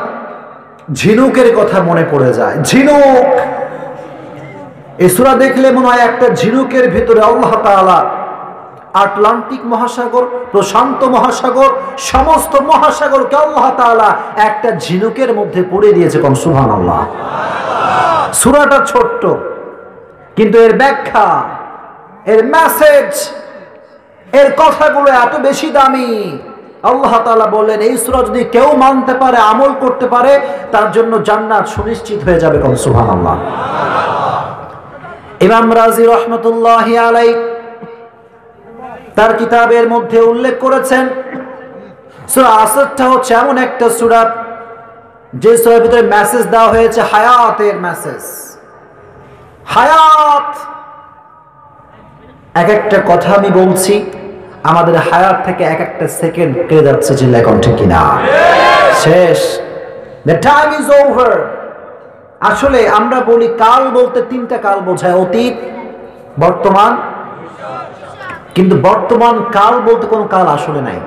ঝিনুকের কথা মনে পড়ে যায়। ঝিনুক, এই সূরা দেখলে মনে হয় একটা ঝিনুকের ভিতরে আল্লাহ তাআলা আটলান্টিক মহাসাগর, প্রশান্ত মহাসাগর, সমস্ত মহাসাগরকে আল্লাহ তাআলা একটা ঝিনুকের মধ্যে পড়ে দিয়েছে। কোন সুবহানাল্লাহ। সূরাটা ছোট্ট, কিন্তু এর ব্যাখ্যা, এর মেসেজ, এর কথাগুলো এত বেশি দামি। আল্লাহ তাআলা বললেন, এই সূরা যদি কেউ মানতে পারে, আমল করতে পারে, তার জন্য জান্নাত সুনিশ্চিত হয়ে যাবে। কোন সুবহানাল্লাহ। ইমাম রাজি রাহমাতুল্লাহি আলাইহি তার কিতাবের মধ্যে উল্লেখ করেছেন, সূরা আসরটা হচ্ছে এমন একটা সূরা যে সূরার ভিতরে মেসেজ দেওয়া হয়েছে, হায়াতের মেসেজ। হায়াত, এক একটা কথা আমি বলছি, আমাদের হায়াত থেকে এক একটা সেকেন্ড কেটে যাচ্ছে, চিল্লায় কোন ঠিক কিনা? শেষ, the time is over. আসলে আমরা বলি কাল বলতে তিনটা কাল বোঝায়, অতীত, বর্তমান, কিন্তু বর্তমান কাল বলতে কোনো কাল আসলে নাই।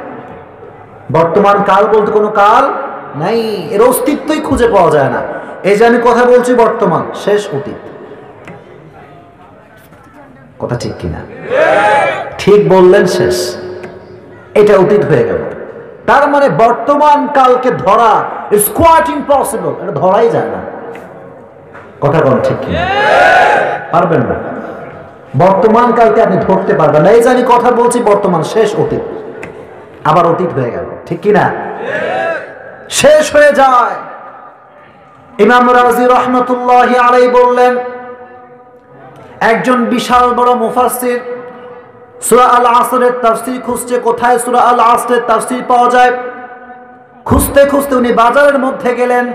বর্তমান কাল বলতে কোনো কাল নাই, এর অস্তিত্বই খুঁজে পাওয়া যায় না। এই যে আমি কথা বলছি, বর্তমান শেষ, অতীত। কথা ঠিক কিনা? ঠিক বললেন, শেষ, এটা অতীত হয়ে গেল। তার মানে বর্তমান কালকে ধরা ইটস কোয়াইট ইম্পসিবল, এটা ধরাই যায় না। কথা কোন ঠিক কিনা? পারবেন না, বর্তমান কালকে আপনি ধরতে পারবেন না। এই যে আমি কথা বলছি, বর্তমান শেষ, অতীত আবার অতীত হয়ে গেল, ঠিক কিনা? শেষ হয়ে যায়। ইমাম রাজি রহমতুল্লাহি আলাইহি বললেন, একজন বিশাল বড় মুফাসসির সূরা আল আসরের তাফসীর খুঁজছে, কোথায় সূরা আল আসরের তাফসীর পাওয়া যায়। খুঁজতে খুঁজতে উনি বাজারের মধ্যে গেলেন।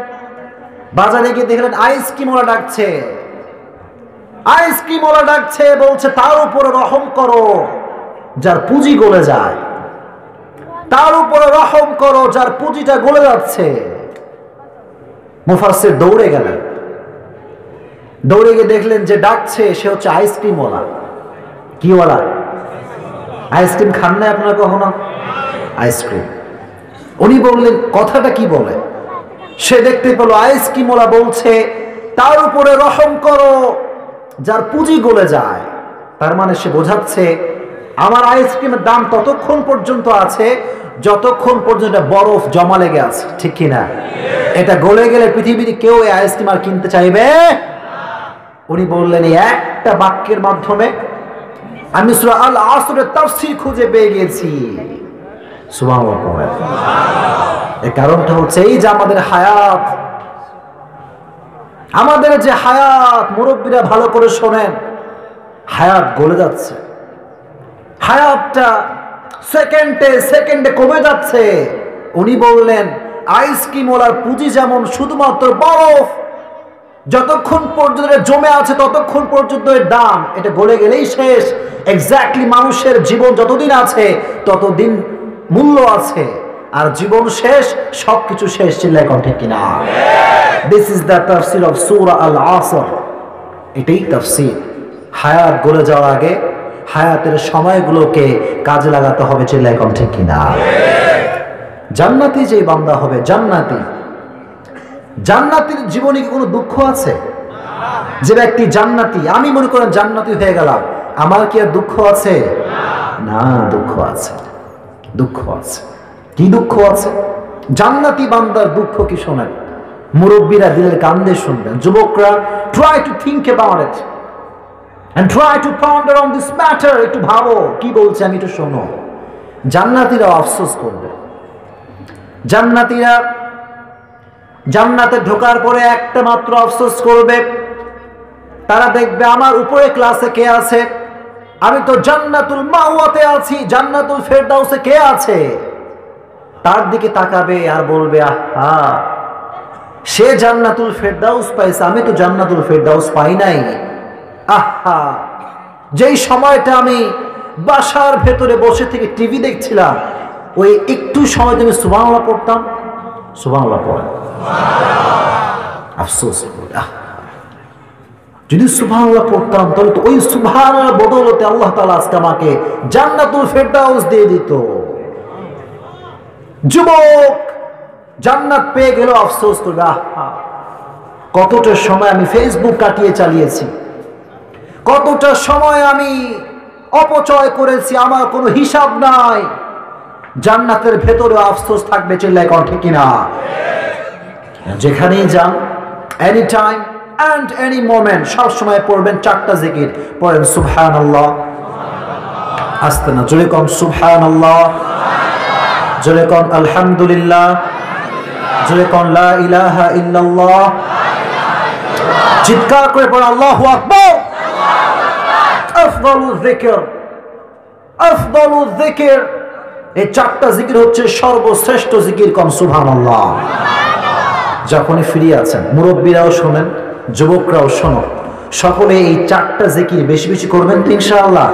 বাজারে গিয়ে দেখলেন আইসক্রিমওয়ালা ডাকছে, আইসক্রিমওয়ালা ডাকছে, বলছে তার উপরে রহম করো যার পুঁজি গলে যায়, তার উপরে রহম করো যার পুঁজিটা গলে যাচ্ছে। মুফাসসির দৌড়ে গেলেন, দৌড়ে গিয়ে দেখলেন যে ডাকছে সে হচ্ছে আইসক্রিমওয়ালা। কিওয়ালা? আইসক্রিম খান না আপনারা কখনো? আইসক্রিম। উনি বললেন কথাটা কি বলে। সে দেখতে পেল আইসক্রিমওয়ালা বলছে তার উপরে রহম করো যার পুঁজি গলে যায়। তার মানে সে বোঝাচ্ছে আমার আইসক্রিমের দাম ততক্ষণ পর্যন্ত আছে যতক্ষণ পর্যন্ত বরফ জমা লেগে আছে, ঠিক কিনা? এটা গলে গেলে পৃথিবীতে কেউ এই আইসক্রিম আর কিনতে চাইবে। উনি বললেন এই একটা বাক্যের মাধ্যমে আমি সূরা আল আসরের তাফসীর খুঁজে পেয়ে গেছি। সুবহানাল্লাহ। এই কারণটা হচ্ছে এই যে আমাদের হায়াত, আমাদের যে হায়াত, মুরব্বীরা ভালো করে শোনেন, হায়াত গলে যাচ্ছে, হায়াতটা সেকেন্ডে সেকেন্ডে কমে যাচ্ছে। উনি বললেন আইসক্রিমওয়ালার পুঁজি যেমন শুধুমাত্র বরফ, যতক্ষণ পর্যন্ত জমে আছে ততক্ষণ পর্যন্ত এর দাম, এটা গলে গেলেই শেষ। এক্স্যাক্টলি মানুষের জীবন যতদিন আছে ততদিন মূল্য আছে, আর জীবন শেষ, সবকিছু শেষ। চিল্লায় কোন ঠিক কিনা? দিস ইজ দ্য তাফসীর অফ সূরা আল আসর। এটাই তাফসীর। হায়াত গলে যাওয়ার আগে হায়াতের সময়গুলোকে কাজে লাগাতে হবে। চিল্লায় কোন ঠিক কিনা? জান্নাতি যে বান্দা হবে, জান্নাতি, জান্নাতীর জীবনে কি কোনো দুঃখ আছে? যে ব্যক্তি জান্নাতি, আমি মনে করেন জান্নাতি হয়ে গেলাম, আমার কি আর দুঃখ আছে? না, দুঃখ আছে, দুঃখ আছে। কি দুঃখ আছে? জান্নাতি বান্দার দুঃখ কি শোনেন? মুরব্বীরা দিলের কান্দে শুনবেন, যুবকরা try to think about it and try to ponder on this matter. একটু ভাবো কি বলছে, আমি একটু শোনো। জান্নাতীরা আফসোস করবে। জান্নাতীরা জান্নাতে ঢোকার পরে একটা মাত্র আফসোস করবে, তারা দেখবে আমার উপরে ক্লাসে কে আছে, আমি তো জান্নাতুল মাওয়াতে আছি, জান্নাতুল ফেরদাউসে কে আছে, তার দিকে তাকাবে আর বলবে আহা, সে জান্নাতুল ফেরদাউস পাইছে, আমি তো জান্নাতুল ফেরদাউস পাই নাই। আহা, যেই সময়টা আমি বাসার ভেতরে বসে থেকে টিভি দেখছিলাম, ওই একটু সময় তুমি সুবহানাল্লাহ পড়তাম, সুবহানাল্লাহ পড়ে আফসোস করবে, যদি সুবহানাল্লাহ পড়তাম তাহলে তো ওই সুবহানাল্লাহ বদৌলতে আল্লাহ তাআলা আজকে আমাকে জান্নাতুল ফেরদাউস দিয়ে দিত। যুবক জান্নাত পেয়ে গেল, আফসোস করবে আহা, কতটা সময় আমি ফেসবুক কাটিয়ে চালিয়েছি, কতটা সময় আমি অপচয় করেছি, আমার কোনো হিসাব নাই। জান্নাতের ভেতরে আফসোস থাকবে। চিল্লায় কোন ঠিক কিনা? যেখানেই যান, any time and any moment, সব সময় পড়বেন চারটা জিকির। পড়েন সুবহানাল্লাহ, আস্তে না, জোরে কোন সুবহানাল্লাহ, জোরে কোন আলহামদুলিল্লাহ, জোরে কোন লা ইলাহা ইল্লাল্লাহ, চিৎকার করে পড়েন আল্লাহু আকবার। আফদালুজ যিকর, আফদালুজ যিকর, এই চারটা জিকির হচ্ছে সর্বশ্রেষ্ঠ জিকির। কোন সুবহানাল্লাহ। যখনই ফিরে আছেন, মুরব্বীরাও শোনেন, যুবকরাও শোনো, সকলে এই 4টা জিকির বেশি বেশি করবেন তো ইনশাআল্লাহ?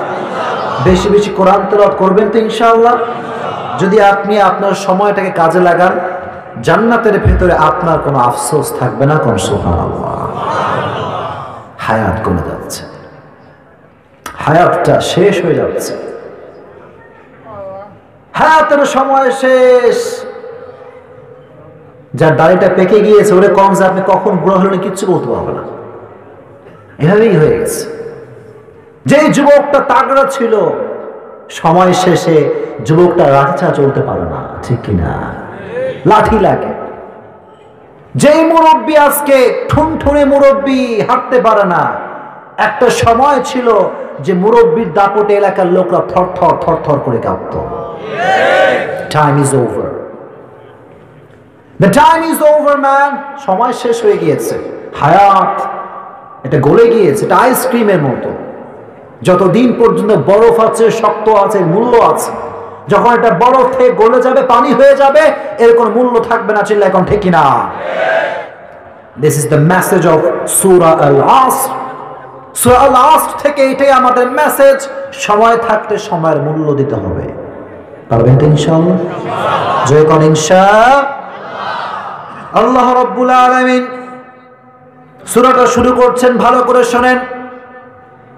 বেশি বেশি কোরআন তেলাওয়াত করবেন তো ইনশাআল্লাহ? যদি আপনি আপনার সময়টাকে কাজে লাগান, জান্নাতের ভেতরে আপনার কোনো আফসোস থাকবে না। কোন সুবহানাল্লাহ। হায়াত কমে যাচ্ছে, হায়াতটা শেষ হয়ে যাচ্ছে, হায়াতের সময় শেষ। যার দাড়িটা পেকে গিয়েছে ওরে কম যে আপনি কখন বুড়ো হলেন কিচ্ছু বলতে পারবে না, এভাবেই হয়ে গেছে। যে যুবকটা তাগড়া ছিল, সময় শেষে যুবকটা লাঠিটা চলতে পারে না, ঠিক কিনা? লাঠি লাগে। যেই মুরব্বী আজকে ঠুনঠুনে মুরব্বী, হাঁটতে পারে না, একটা সময় ছিল যে মুরব্বীর দাপটে এলাকার লোকরা থর থর থর থর করে কাঁপত। Time is over, the time is over man. সময় শেষ হয়ে গিয়েছে। হায়াত এটা গলে গিয়েছে, এটা আইসক্রিমের মতো। যতদিন পর্যন্ত বরফ আছে, শক্ত আছে, মূল্য আছে। যখন এটা বরফ থেকে গলে যাবে, পানি হয়ে যাবে, এর কোনো মূল্য থাকবে না। চিল্লা এখন ঠিক কিনা? This is the message of সূরা আল আসর। সূরা আল আসর থেকে এটাই আমাদের মেসেজ। সময় থাকতে সময়ের মূল্য দিতে হবে। পারবেন তো ইনশাআল্লাহ? জয় কোন ইনশাআল্লাহ। আল্লাহ রাব্বুল আলামিন সূরাটা শুরু করছেন, ভালো করে শুনেন।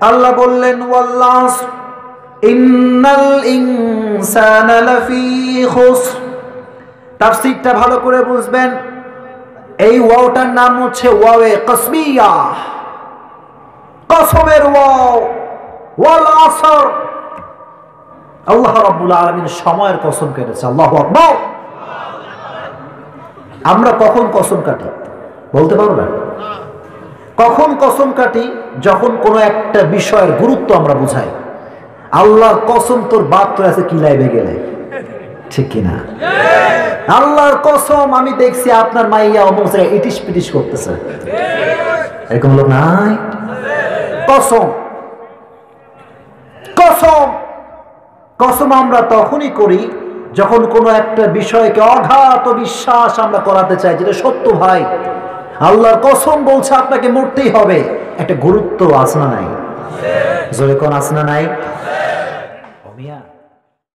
আল্লাহ বললেন ওয়াল আসর ইন্নাল ইনসানা লাফি খুসর। তাফসীরটা ভালো করে বুঝবেন। এই ওয়াওটার নাম হচ্ছে ওয়াওয়ে কসমিয়া, কসমের ওয়াও। ওয়াল আসর, আল্লাহ রাব্বুল আলামিন সময়ের কসম কেটেছে। আল্লাহু আকবার। আমরা কখন কসম কাটি বলতে পারো না? কখন কসম কাটি? যখন কোনো একটা বিষয়ের গুরুত্ব আমরা বুঝাই। আল্লাহর কসম তোর বাপ তোর আছে কিলাইবে গেলে, ঠিক কিনা? আল্লাহর কসম আমি দেখছি আপনার মাইয়া অমুক জায়গায় ইটিস পিটিস করতেছে, এরকম লোক নাই? কসম, কসম, কসম আমরা তখনই করি যখন কোনো একটা বিষয়কে অঘাত বিশ্বাস আমরা করাতে চাই, যেটা সত্য। ভাই আল্লাহর কসম বলছে আপনাকে মরতেই হবে, একটা গুরুত্ব আছে না নাই? জোরে কোন আছে না নাই?